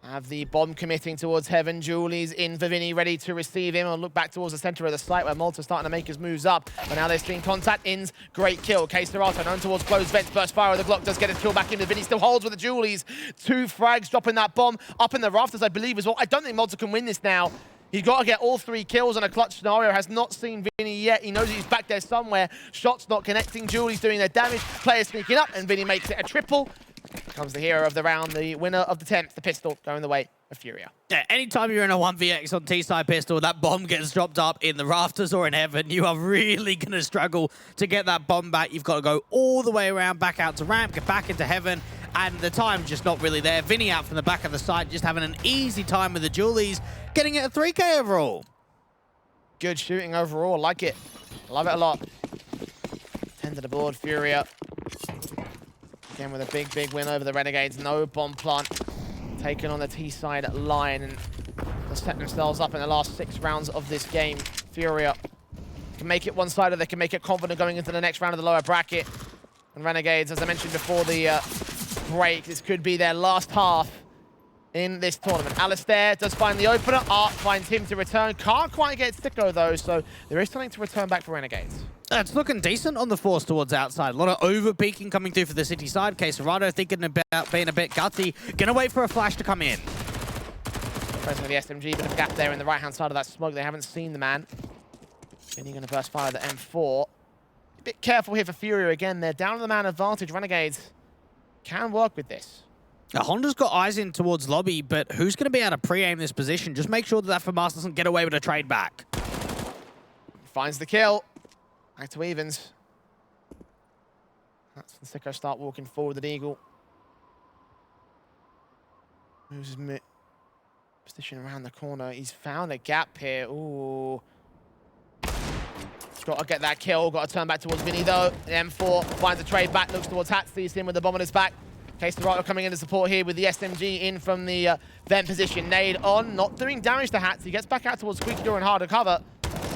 have the bomb committing towards Heaven. Julie's in for Vinny, ready to receive him. I'll look back towards the center of the site where Malta's starting to make his moves up. But now they're seeing contact. Ins, great kill. K-Serato known towards closed vents. Burst fire with the Glock does get his kill back in. Vinny still holds with the Julies. 2 frags dropping that bomb up in the rafters, I believe, as well. I don't think Malta can win this now. He's got to get all 3 kills on a clutch scenario. Has not seen Vinny yet. He knows he's back there somewhere. Shots not connecting. Julie's doing their damage. Players sneaking up, and Vinny makes it a triple. Comes the hero of the round, the winner of the 10th, the pistol, going the way of FURIA. Yeah, anytime you're in a 1vx on T-side pistol, that bomb gets dropped up in the rafters or in Heaven, you are really going to struggle to get that bomb back. You've got to go all the way around, back out to ramp, get back into Heaven, and the time's just not really there. Vinny out from the back of the side, just having an easy time with the Julies, getting it a 3K overall. Good shooting overall, like it. Love it a lot. 10 to the board, FURIA. Again with a big, big win over the Renegades. No bomb plant taken on the T-side line, and they'll set themselves up in the last 6 rounds of this game. FURIA can make it one-sided. They can make it confident going into the next round of the lower bracket. And Renegades, as I mentioned before the break, this could be their last half in this tournament. Alistair does find the opener. Art finds him to return. Can't quite get Sicko, though, so there is something to return back for Renegades. It's looking decent on the force towards outside. A lot of over-peeking coming through for the city side. K-Serato thinking about being a bit gutsy. Gonna wait for a flash to come in. Pressing with the SMG, bit of a gap there in the right-hand side of that smoke. They haven't seen the man. Vinny gonna burst fire the M4. A bit careful here for FURIA again. They're down on the man advantage. Renegades can work with this. Now, Honda's got eyes in towards lobby, but who's going to be able to pre-aim this position? Just make sure that FAMAS doesn't get away with a trade back. Finds the kill. Back to evens. That's the Sicko start walking forward with Eagle. Moves his position around the corner. He's found a gap here. Ooh. Got to get that kill. Got to turn back towards Vinny, though. The M4 finds a trade back. Looks towards Hat. Sees him with the bomb on his back. K-Serato coming in to support here with the SMG in from the vent position. Nade on. Not doing damage to Hats. He gets back out towards Squeaky Door and harder cover.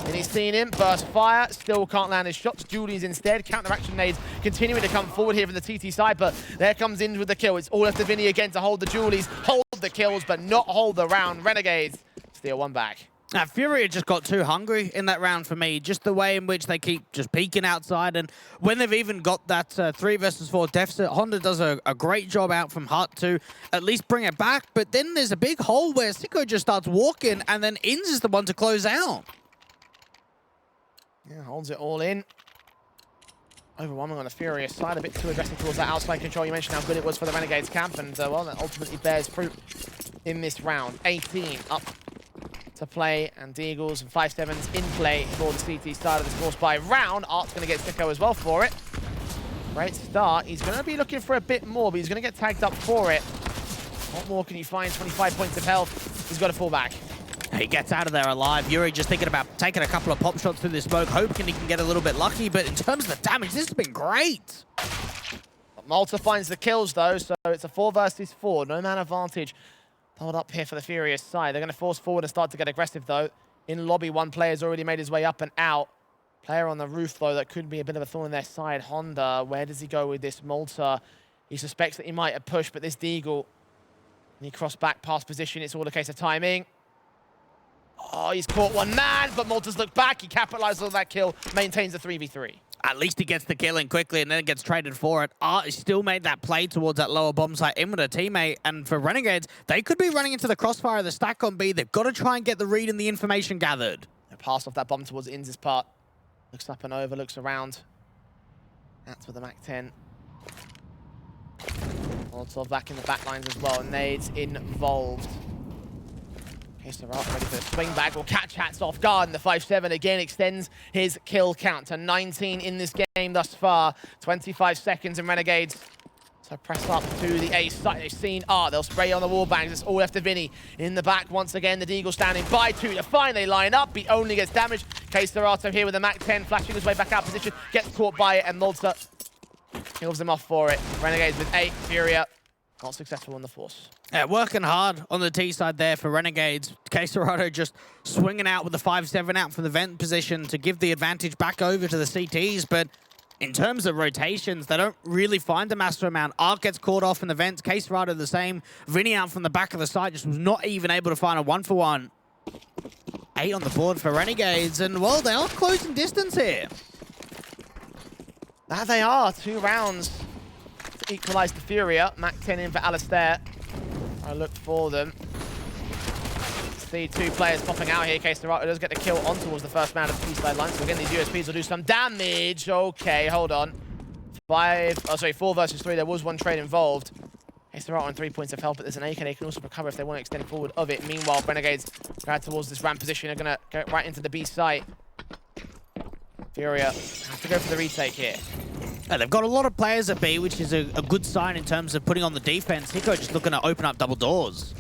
And he's seen him. Burst fire. Still can't land his shots. Julie's instead. Counteraction nades continuing to come forward here from the TT side. But there comes in with the kill. It's all left to Vinny again to hold the Julies. Hold the kills, but not hold the round. Renegades steal one back. Now, FURIA just got too hungry in that round for me. Just the way in which they keep just peeking outside. And when they've even got that 3 versus 4 deficit, Honda does a great job out from Hut to at least bring it back. But then there's a big hole where Sicko just starts walking, and then Ins is the one to close out. Yeah, holds it all in. Overwhelming on the FURIA side, a bit too aggressive towards that outside control. You mentioned how good it was for the Renegades camp, and well, that ultimately bears fruit in this round. 18 up to play, and Deagles and 5-7s in play for the CT side of this course by round. Art's going to get Sicko as well for it. Great start. He's going to be looking for a bit more, but he's going to get tagged up for it. What more can he find? 25 points of health. He's got to fall back. He gets out of there alive. Yuri just thinking about taking a couple of pop shots through the smoke, hoping he can get a little bit lucky, but in terms of the damage, this has been great. Malta finds the kills, though, so it's a 4 versus 4. No man advantage. Hold up here for the FURIA side. They're going to force forward and start to get aggressive, though. In lobby, one player's already made his way up and out. Player on the roof, though, that could be a bit of a thorn in their side. Honda, where does he go with this Malta? He suspects that he might have pushed, but this Deagle, and he crossed back past position. It's all a case of timing. Oh, he's caught one man, but Malta's looked back. He capitalizes on that kill, maintains the 3v3. At least he gets the kill in quickly and then gets traded for it. Art still made that play towards that lower bomb site in with a teammate. And for Renegades, they could be running into the crossfire of the stack on B. They've got to try and get the read and the information gathered. Pass off that bomb towards Ins' part. Looks up and over, looks around. That's with the MAC-10. Molotov back in the back lines as well. Nades involved. Okay, so ready for the swing back. Will catch Hats off guard, and the 5-7 again extends his kill count to 19 in this game thus far. 25 seconds in Renegades. So press up to the A site. They've seen Art. They'll spray on the wall bangs. It's all left to Vinny. In the back once again, the Deagle standing by 2 to find. They line up. He only gets damaged. K-Serato here with the MAC-10, flashing his way back out position. Gets caught by it, and Malta kills him off for it. Renegades with 8. FURIA not successful on the force. Yeah, working hard on the T side there for Renegades. K-Serato just swinging out with the 5-7 out from the vent position to give the advantage back over to the CTs, but in terms of rotations, they don't really find a massive amount. Arc gets caught off in the vents. K-Serato the same. Vinny out from the back of the site just was not even able to find a 1-for-1. 8 on the board for Renegades, and well, they are closing distance here. That they are. 2 rounds to equalize the FURIA. MAC-10 in for Alistair. I look for them. See 2 players popping out here. K-Serato does get the kill on towards the first man of the T-side line. So again, these USPs will do some damage. Okay, hold on. 4 versus 3. There was 1 trade involved. K-Serato on 3 points of help, but there's an AK. They can also recover if they want to extend forward of it. Meanwhile, Renegades go towards this ramp position. They're going to go right into the B site. FURIA have to go for the retake here. Yeah, they've got a lot of players at B, which is a good sign in terms of putting on the defense. Hiko just looking to open up double doors.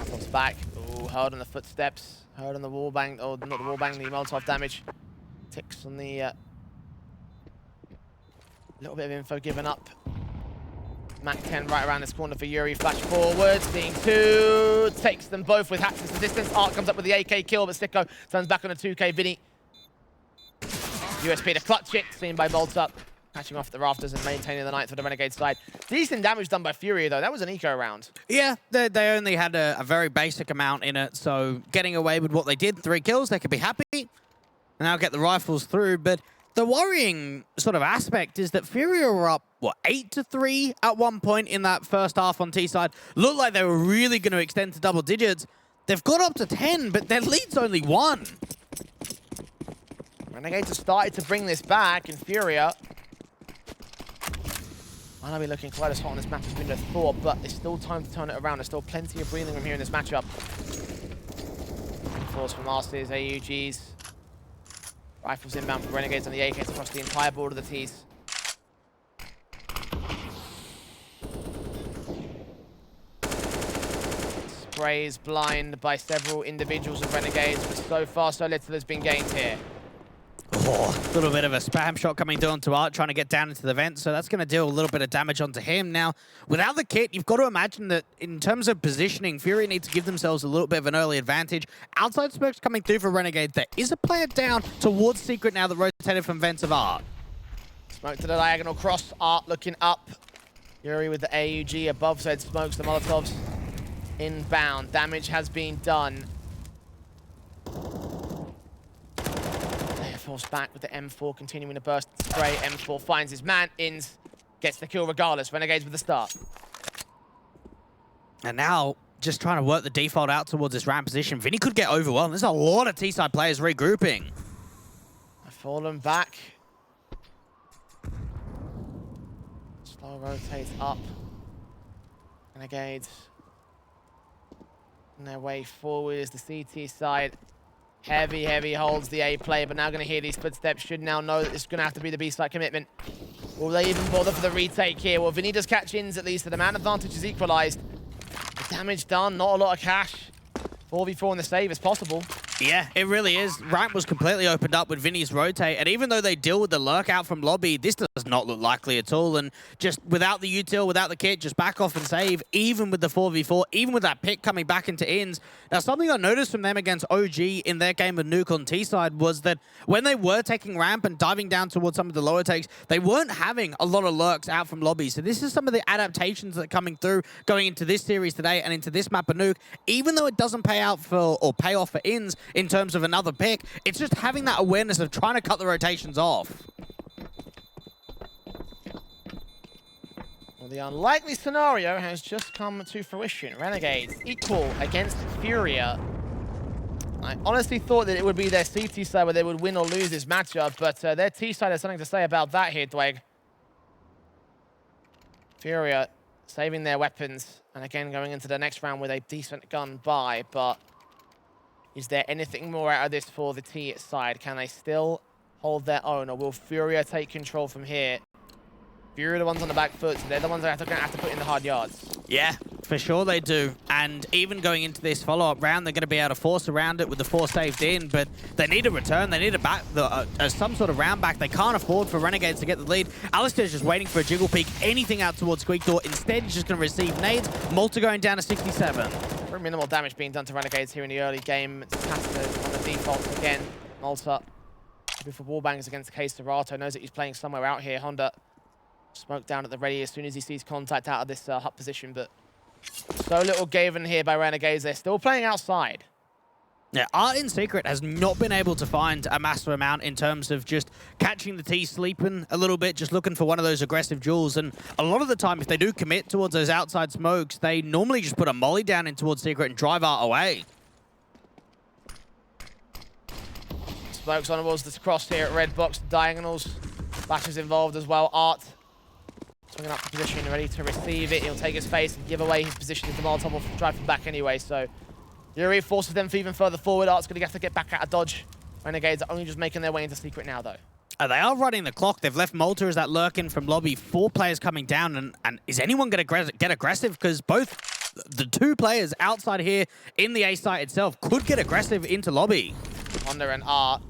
Comes back. Ooh, hard on the footsteps. Hard on the wall bang. Oh, not the wall bang, the Molotov damage. Ticks on the... little bit of info given up. MAC-10 right around this corner for Yuri. Flash forward, seeing 2. Takes them both with Hats into distance. Art comes up with the AK kill, but Sicko turns back on a 2K. Vinny. USP to clutch it, seen by Malta. Catching off the rafters and maintaining the ninth for the Renegade side. Decent damage done by FURIA, though. That was an eco round. Yeah, they only had a very basic amount in it, so getting away with what they did, 3 kills, they could be happy. And now get the rifles through, but the worrying sort of aspect is that FURIA were up, what, 8-3 at one point in that first half on T side. Looked like they were really going to extend to double digits. They've got up to 10, but their lead's only 1. Renegades have started to bring this back, and FURIA might not be looking quite as hot on this map as we'd have thought, but there's still time to turn it around. There's still plenty of breathing room here in this matchup. Force from Masters, AUGs. Rifles inbound for Renegades on the AKs across the entire board of the Ts. Sprays blind by several individuals of Renegades, but so far so little has been gained here. Oh, a little bit of a spam shot coming down to Art, trying to get down into the vent, so that's going to deal a little bit of damage onto him. Now, without the kit, you've got to imagine that in terms of positioning, FURIA needs to give themselves a little bit of an early advantage. Outside smokes coming through for Renegades. There is a player down towards Secret now that rotated from vents of Art. Smoke to the diagonal cross, Art looking up. Yuri with the AUG above said smokes, the Molotovs inbound. Damage has been done. Force back with the M4 continuing to burst spray. M4 finds his man, ins, gets the kill regardless. Renegades with the start. And now, just trying to work the default out towards this ramp position. Vinny could get overwhelmed. There's a lot of T-side players regrouping. Fallen back. Slow rotates up. Renegades on their way forward is the CT side. Heavy holds the A play, but now going to hear these footsteps. Should now know that it's going to have to be the B side commitment. Will they even bother for the retake here? Well, Vinny does catch ins at least. The man advantage is equalized. The damage done, not a lot of cash. 4v4 in the save is possible. Yeah, it really is. Ramp was completely opened up with Vinny's rotate, and even though they deal with the lurk out from lobby, this does not look likely at all, and just without the util, without the kit, just back off and save, even with the 4v4, even with that pick coming back into ins. Now, something I noticed from them against OG in their game of Nuke on T-side was that when they were taking ramp and diving down towards some of the lower takes, they weren't having a lot of lurks out from lobby, so this is some of the adaptations that are coming through going into this series today and into this map of Nuke. Even though it doesn't pay out for, or pay off for ins, in terms of another pick, it's just having that awareness of trying to cut the rotations off. Well, the unlikely scenario has just come to fruition. Renegades equal against FURIA. I honestly thought that it would be their CT side where they would win or lose this matchup, but their T side has something to say about that here, Dwayne. FURIA saving their weapons, and again going into the next round with a decent gun buy, but is there anything more out of this for the T side? Can they still hold their own, or will FURIA take control from here? FURIA are the ones on the back foot, so they're the ones that are going to have to put in the hard yards. Yeah, for sure they do. And even going into this follow-up round, they're going to be able to force around it with the 4 saved in, but they need a return. They need a back, some sort of round back. They can't afford for Renegades to get the lead. Alistair's just waiting for a jiggle peek, anything out towards Squeakdoor. Instead, he's just going to receive nades. Malta going down to 67. Very minimal damage being done to Renegades here in the early game. It's Castor on the default again. Malta looking for wallbangs against Case Serato. Knows that he's playing somewhere out here. Honda smoke down at the ready as soon as he sees contact out of this hut position, but so little given here by Renegades. They're still playing outside. Yeah, Art in Secret has not been able to find a massive amount in terms of just catching the T sleeping a little bit, just looking for one of those aggressive duels. And a lot of the time, if they do commit towards those outside smokes, they normally just put a molly down in towards Secret and drive Art away. Smokes on towards this cross here at red box. Diagonals. Flashes involved as well. Art swinging up the position, ready to receive it. He'll take his space and give away his position into Molotov. Will drive him back anyway, so Yuri forces them even further forward. Art's going to have to get back out of dodge. Renegades are only just making their way into Secret now, though. They are running the clock. They've left Malta as that lurking from lobby. 4 players coming down, and is anyone going to get aggressive? Because both the 2 players outside here in the A site itself could get aggressive into lobby. Honda and Art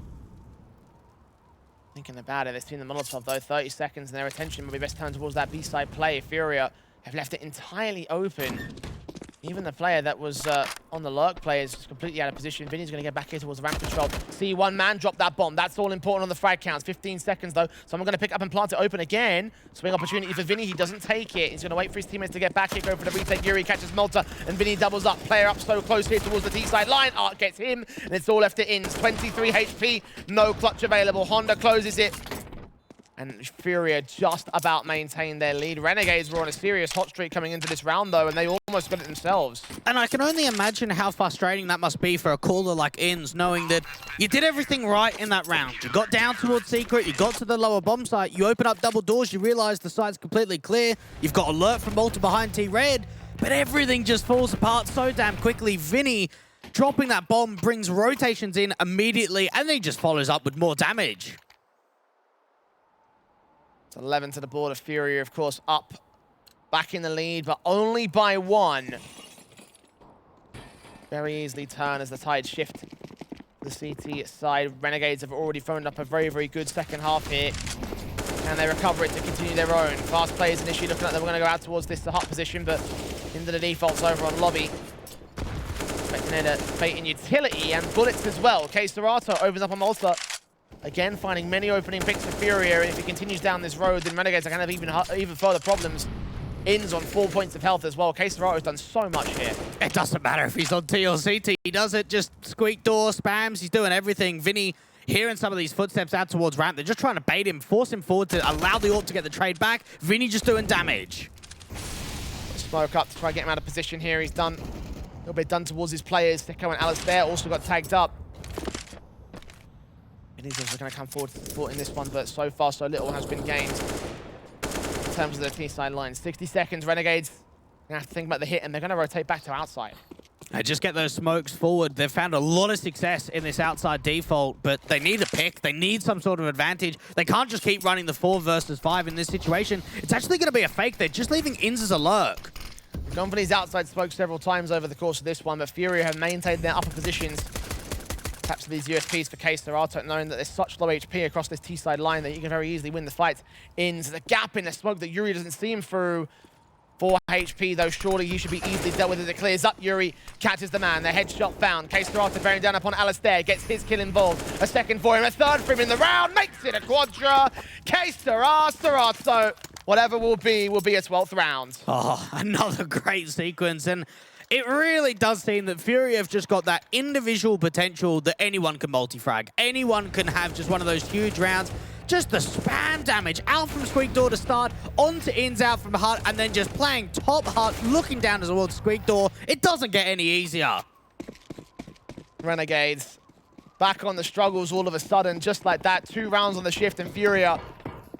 thinking about it. They've seen the Molotov, though. 30 seconds, and their attention will be best turned towards that B-side play. FURIA have left it entirely open. Even the player that was on the lurk play is completely out of position. Vinny's going to get back here towards the ramp control. See one man drop that bomb. That's all important on the frag counts. 15 seconds, though. Someone going to pick up and plant it open again. Swing opportunity for Vinny. He doesn't take it. He's going to wait for his teammates to get back here. Go for the retake. Yuri catches Malta, and Vinny doubles up. Player up so close here towards the T-side line. Art gets him, and it's all left to ins. 23 HP. No clutch available. Honda closes it. And FURIA just about maintained their lead. Renegades were on a serious hot streak coming into this round, though, and they almost got it themselves. And I can only imagine how frustrating that must be for a caller like Inns, knowing that you did everything right in that round. You got down towards Secret, you got to the lower bomb site, you open up double doors, you realize the site's completely clear, you've got alert from Malta behind T-Red, but everything just falls apart so damn quickly. Vinny dropping that bomb brings rotations in immediately, and then he just follows up with more damage. 11 to the board of FURIA, of course, up, back in the lead, but only by 1. Very easily turn as the tide shift. The CT side, Renegades have already phoned up a very, very good second half here. Can they recover it to continue their own? Fast players initially looking like they were going to go out towards this hut position, but into the defaults over on lobby. Expecting there to bait in utility and bullets as well. Case Serato opens up on Malta. Again, finding many opening picks for FURIA, and if he continues down this road, then Renegades are going to have even further problems. Inns on 4 points of health as well. Case Serato's done so much here. It doesn't matter if he's on T or CT. He does it, just Squeakdoor, spams, he's doing everything. Vinny hearing some of these footsteps out towards ramp. They're just trying to bait him, force him forward to allow the AWP to get the trade back. Vinny just doing damage. Smoke up to try and get him out of position here. He's done a little bit done towards his players. Sicko and Alistair also got tagged up. He's also going to come forward to support in this one, but so far so little has been gained in terms of the T-side line. 60 seconds, Renegades going to have to think about the hit, and they're going to rotate back to outside. Just get those smokes forward. They've found a lot of success in this outside default, but they need a pick. They need some sort of advantage. They can't just keep running the 4 versus 5 in this situation. It's actually going to be a fake. They're just leaving Inns as a lurk. We've gone for these outside smokes several times over the course of this one, but FURIA have maintained their upper positions. Taps to these USPs for Case Serato, knowing that there's such low HP across this T-side line that you can very easily win the fight. Inns, the gap in the smoke that Yuri doesn't see him through. 4 HP, though, surely he should be easily dealt with as it clears up. Yuri catches the man, the headshot found. Case Serato bearing down upon Alistair, gets his kill involved. A second for him, a third for him in the round, makes it a quadra. Case Serato, whatever will be a 12th round. Oh, another great sequence, and it really does seem that FURIA have just got that individual potential that anyone can multi-frag. Anyone can have just one of those huge rounds. Just the spam damage out from Squeakdoor to start, onto Inns out from Hut, and then just playing top Hut, looking down towards Squeakdoor. It doesn't get any easier. Renegades back on the struggles all of a sudden, just like that. 2 rounds on the shift, and FURIA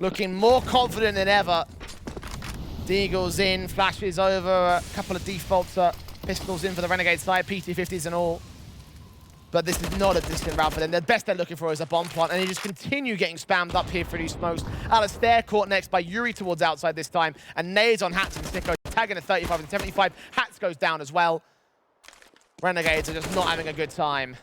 looking more confident than ever. Deagle's in, flashes over, a couple of defaults, pistols in for the Renegade side, PT-50s and all. But this is not a distant round for them. The best they're looking for is a bomb plant, and they just continue getting spammed up here for these smokes. Alistair caught next by Yuri towards outside this time, and nades on Hats and Sicko, tagging a 35 and 75. Hats goes down as well. Renegades are just not having a good time.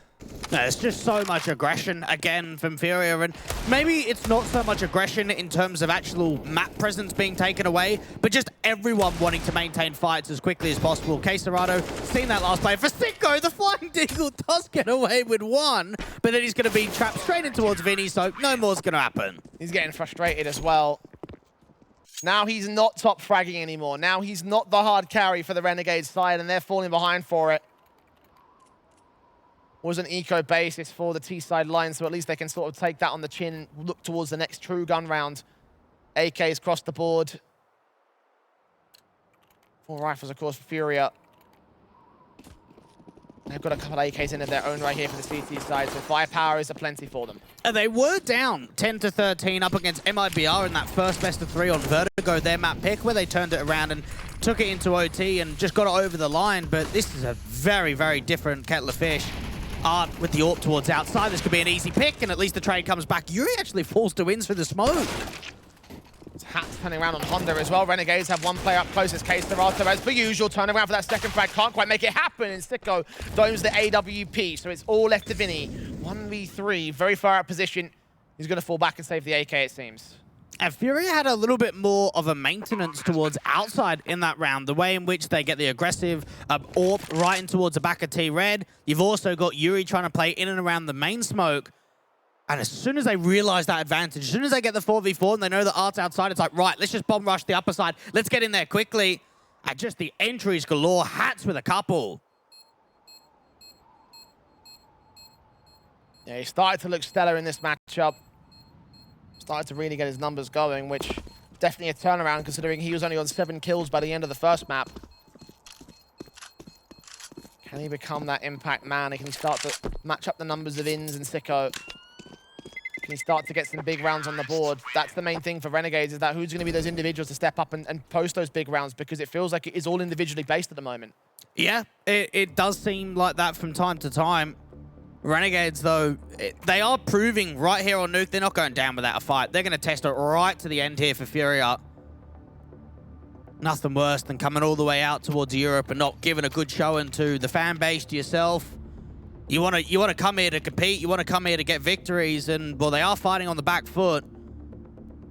No, it's just so much aggression again from FURIA, and maybe it's not so much aggression in terms of actual map presence being taken away, but just everyone wanting to maintain fights as quickly as possible. Quesarado, seen that last play for Sicko. The Flying Deagle does get away with one, but then he's going to be trapped straight in towards Vinny, so no more's going to happen. He's getting frustrated as well. Now he's not top fragging anymore. Now he's not the hard carry for the Renegade side, and they're falling behind for it. Was an eco basis for the T-side line, so at least they can sort of take that on the chin and look towards the next true gun round. AKs across the board. 4 rifles, of course, for FURIA. They've got a couple of AKs in of their own right here for the CT side, so firepower is aplenty for them. And they were down 10-13 up against MIBR in that first best of 3 on Vertigo, their map pick, where they turned it around and took it into OT and just got it over the line. But this is a very, very different kettle of fish. Art with the AWP towards outside. This could be an easy pick, and at least the trade comes back. Yuri actually falls to wins for the smoke. Hats turning around on Honda as well. Renegades have 1 player up close as Quesarado, as per usual. Turn around for that second frag. Can't quite make it happen. And Sicko domes the AWP, so it's all left to Vinny. 1v3, very far out position. He's going to fall back and save the AK, it seems. And FURIA had a little bit more of a maintenance towards outside in that round, the way in which they get the aggressive AWP right in towards the back of T-Red. You've also got Yuri trying to play in and around the main smoke. And as soon as they realize that advantage, as soon as they get the 4v4 and they know that Art's outside, it's like, right, let's just bomb rush the upper side. Let's get in there quickly. And just the entries galore, Hats with a couple. Yeah, he started to look stellar in this matchup. Started to really get his numbers going, which definitely a turnaround considering he was only on 7 kills by the end of the first map. Can he become that impact man? Can he start to match up the numbers of Ins and Sicko? Can he start to get some big rounds on the board? That's the main thing for Renegades, is that who's going to be those individuals to step up and post those big rounds, because it feels like it is all individually based at the moment. Yeah, it does seem like that from time to time. Renegades, though, they are proving right here on Nuke, they're not going down without a fight. They're going to test it right to the end here for FURIA. Nothing worse than coming all the way out towards Europe and not giving a good showing to the fan base, to yourself. You want to come here to compete. You want to come here to get victories, and well, they are fighting on the back foot.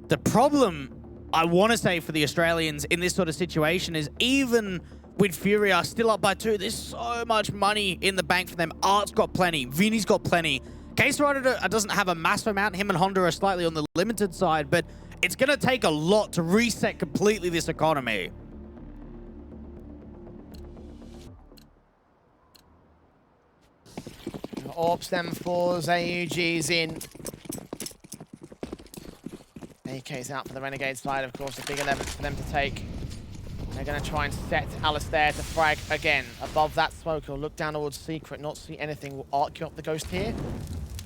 The problem, I want to say, for the Australians in this sort of situation is, even with FURIA still up by 2, there's so much money in the bank for them. Art's got plenty. Vinny's got plenty. Quesarado doesn't have a massive amount. Him and Honda are slightly on the limited side, but it's going to take a lot to reset completely this economy. AWPs, M4s, AUGs in. AK's out for the Renegade side, of course, a big 11 for them to take. They're going to try and set Alistair to frag again. Above that smoke, he'll look down towards Secret, not see anything. Will Art kill up the Ghost here?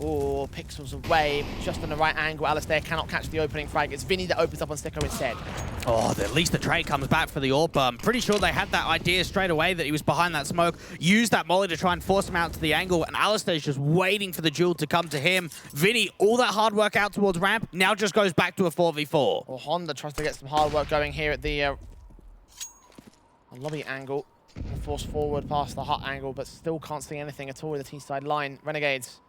Oh, pixels away, just on the right angle. Alistair cannot catch the opening frag. It's Vinny that opens up on Sicko instead. Oh, at least the trade comes back for the AWP. I'm pretty sure they had that idea straight away that he was behind that smoke. Used that molly to try and force him out to the angle, and Alistair's just waiting for the duel to come to him. Vinny, all that hard work out towards ramp, now just goes back to a 4v4. Well, Honda tries to get some hard work going here at the lobby angle. And force forward past the hut angle, but still can't see anything at all with the T-side line. Renegades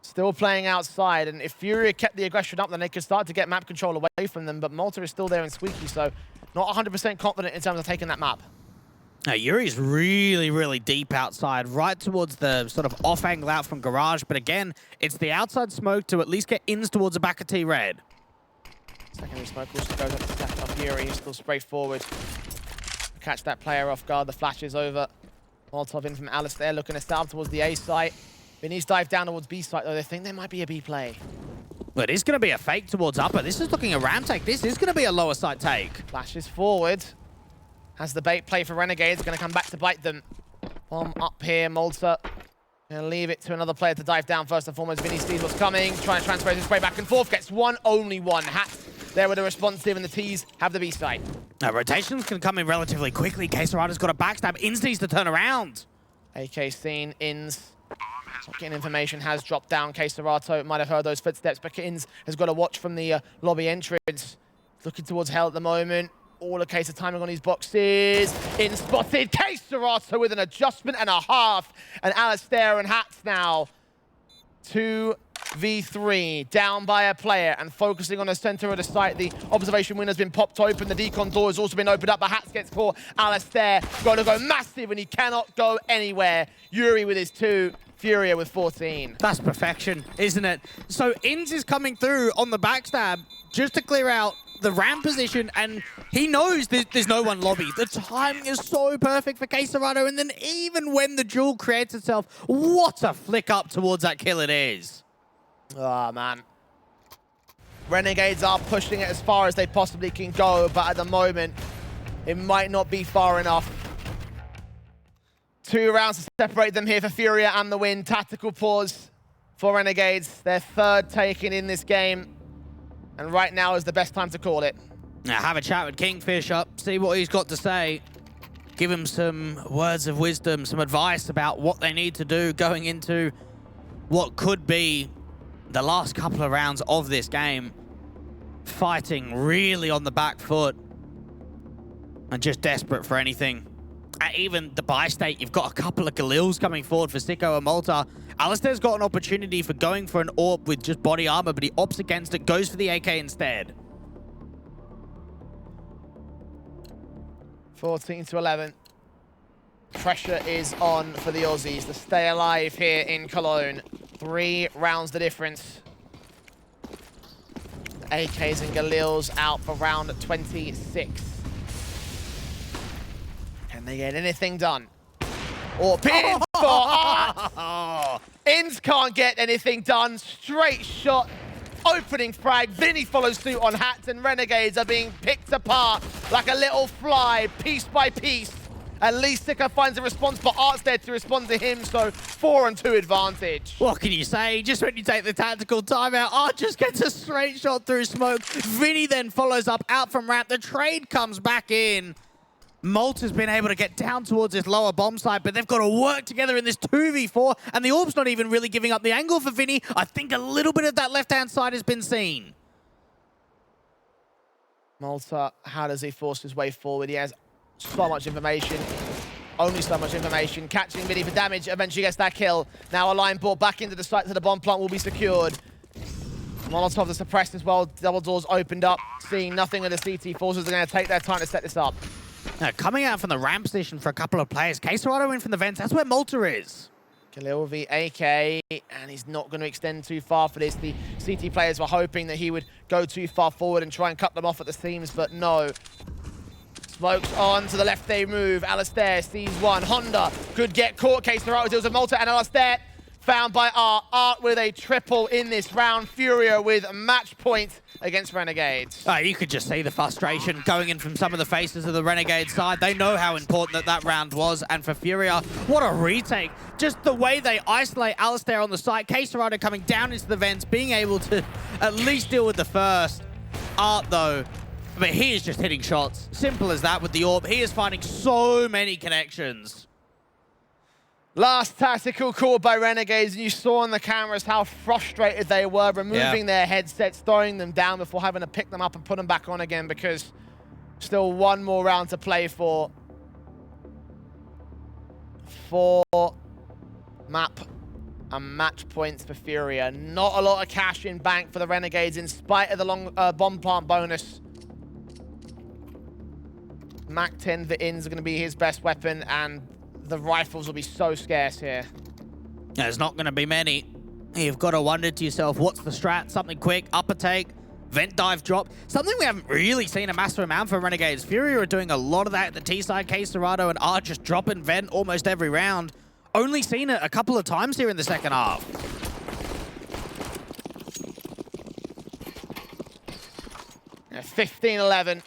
still playing outside, and if FURIA kept the aggression up, then they could start to get map control away from them, but Malta is still there and Squeaky, so not 100% confident in terms of taking that map. Now, Yuri's really, really deep outside, right towards the sort of off angle out from Garage, but again, it's the outside smoke to at least get ins towards the back of T-Red. Secondary smoke also goes up to second of Yuri, he's still spray forward. Catch that player off guard, the flash is over. Molotov in from Alistair, looking to start up towards the A site. Vinny's dive down towards B site, though. They think there might be a B play. Well, it is going to be a fake towards upper. This is looking a ram take. This is going to be a lower side take. Flashes forward. Has the bait play for Renegades. Going to come back to bite them. Bomb up here. Malta Gonna leave it to another player to dive down first and foremost. Vinny sees what's coming, trying to transfer his way back and forth. Gets one, only one. Hats there with a responsive, and the T's have the B side. Now, rotations can come in relatively quickly. K-Serato's got a backstab. Ins needs to turn around. AK seen, Ins getting information, has dropped down. K-Serato might have heard those footsteps, but Ins has got to watch from the lobby entrance. Looking towards Hell at the moment. All a case of timing on these boxes. In spotted. K-Serato with an adjustment and a half. And Alistair and Hats now 2v3, down by a player and focusing on the center of the site. The observation window has been popped open. The decon door has also been opened up, but Hats gets caught. Alistair got to go massive and he cannot go anywhere. Yuri with his 2. FURIA with 14. That's perfection, isn't it? So Ins is coming through on the backstab just to clear out the ramp position, and he knows there's no one lobby. The timing is so perfect for K-Serato, and then even when the duel creates itself, what a flick up towards that kill it is. Oh, man. Renegades are pushing it as far as they possibly can go, but at the moment, it might not be far enough. 2 rounds to separate them here for FURIA and the win. Tactical pause for Renegades. Their 3rd taken in this game. And right now is the best time to call it. Now have a chat with Kingfisher, see what he's got to say. Give him some words of wisdom, some advice about what they need to do going into what could be the last couple of rounds of this game. Fighting really on the back foot and just desperate for anything. Even the buy state, you've got a couple of Galils coming forward for Sicko and Malta. Alistair's got an opportunity for going for an AWP with just body armor, but he opts against it, goes for the AK instead. 14-11. Pressure is on for the Aussies to stay alive here in Cologne. 3 rounds the difference. AKs and Galils out for round 26. Can they get anything done? Or pin for Art! Ins can't get anything done. Straight shot. Opening frag. Vinny follows suit on Hats, and Renegades are being picked apart like a little fly, piece by piece. At least Sicko finds a response, but Art's there to respond to him, so 4-2 advantage. What can you say? Just when you take the tactical timeout, Art just gets a straight shot through smoke. Vinny then follows up out from ramp. The trade comes back in. Malta's been able to get down towards this lower bomb site, but they've got to work together in this 2v4, and the orb's not even really giving up the angle for Vinny. I think a little bit of that left-hand side has been seen. Malta, how does he force his way forward? He has so much information. Only so much information. Catching Vinny for damage, eventually gets that kill. Now a line ball back into the site, so the bomb plant will be secured. Molotov is suppressed as well. Double doors opened up. Seeing nothing of the CT forces are going to take their time to set this up. Now, coming out from the ramp position for a couple of players. K-Serato in from the vents. That's where Malta is. Khalil v AK, and he's not going to extend too far for this. The CT players were hoping that he would go too far forward and try and cut them off at the seams, but no. Smokes on to the left they move. Alistair sees one. Honda could get caught. K-Serato deals with Malta, and Alistair found by Art. Art with a triple in this round. FURIA with a match point against Renegades. You could just see the frustration going in from some of the faces of the Renegade side. They know how important that round was, and for FURIA, what a retake. Just the way they isolate Alistair on the site. K-Serato coming down into the vents, being able to at least deal with the first. Art, though, but he is just hitting shots. Simple as that with the AWP. He is finding so many connections. Last tactical call by Renegades, and you saw on the cameras how frustrated they were, removing their headsets, throwing them down before having to pick them up and put them back on again, because still 1 more round to play for. 4 map and match points for FURIA. Not a lot of cash in bank for the Renegades in spite of the long bomb plant bonus. Mac 10 for Ins are going to be his best weapon, and the rifles will be so scarce here. There's not going to be many. You've got to wonder to yourself, what's the strat? Something quick, upper take, vent dive drop. Something we haven't really seen a massive amount from Renegades. FURIA are doing a lot of that at the T side. K-Serato and Art just dropping vent almost every round. Only seen it a couple of times here in the second half. Yeah, 15-11.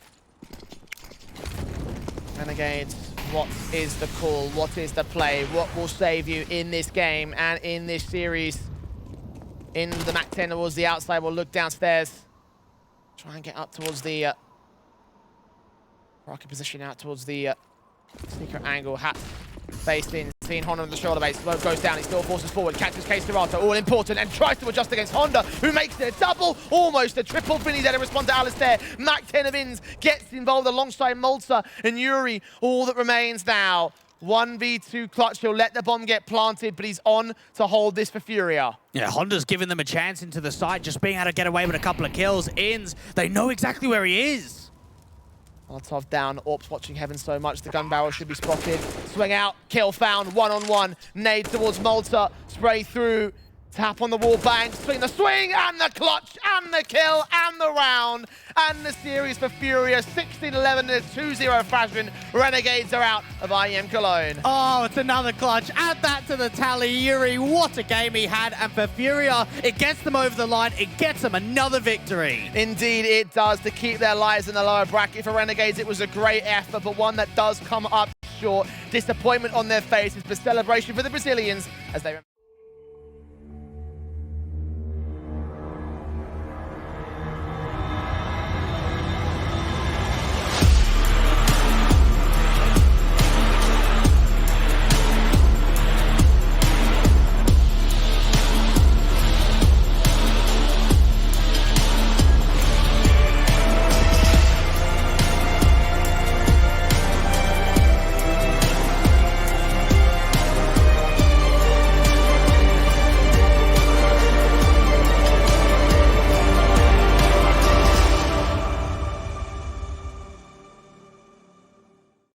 Renegades What is the call? What is the play? What will save you in this game and in this series? In the MAC-10 towards the outside, we'll look downstairs. Try and get up towards the rocket position out towards the secret angle. Hat faced in, seeing Honda on the shoulder base. Smoke goes down, he still forces forward, catches Case Serato, all important, and tries to adjust against Honda, who makes it a double, almost a triple. Vinny's there to respond to Alistair. MAC-10 of Ins gets involved alongside Malta and Yuri. All that remains now, 1v2 clutch. He'll let the bomb get planted, but he's on to hold this for FURIA. Yeah, Honda's giving them a chance into the site, just being able to get away with a couple of kills. Ins, they know exactly where he is. Molotov down, Orps watching heaven so much, the gun barrel should be spotted. Swing out, kill found, one-on-one. Nade towards Malta, spray through, tap on the wall, bang, swing, and the clutch, and the kill, and the round, and the series for FURIA, 16-11 in a 2-0 fashion. Renegades are out of IEM Cologne. Oh, it's another clutch. Add that to the tally. Yuri, what a game he had. And for FURIA, it gets them over the line. It gets them another victory. Indeed it does, to keep their lives in the lower bracket. For Renegades, it was a great effort, but one that does come up short. Disappointment on their faces, but celebration for the Brazilians as they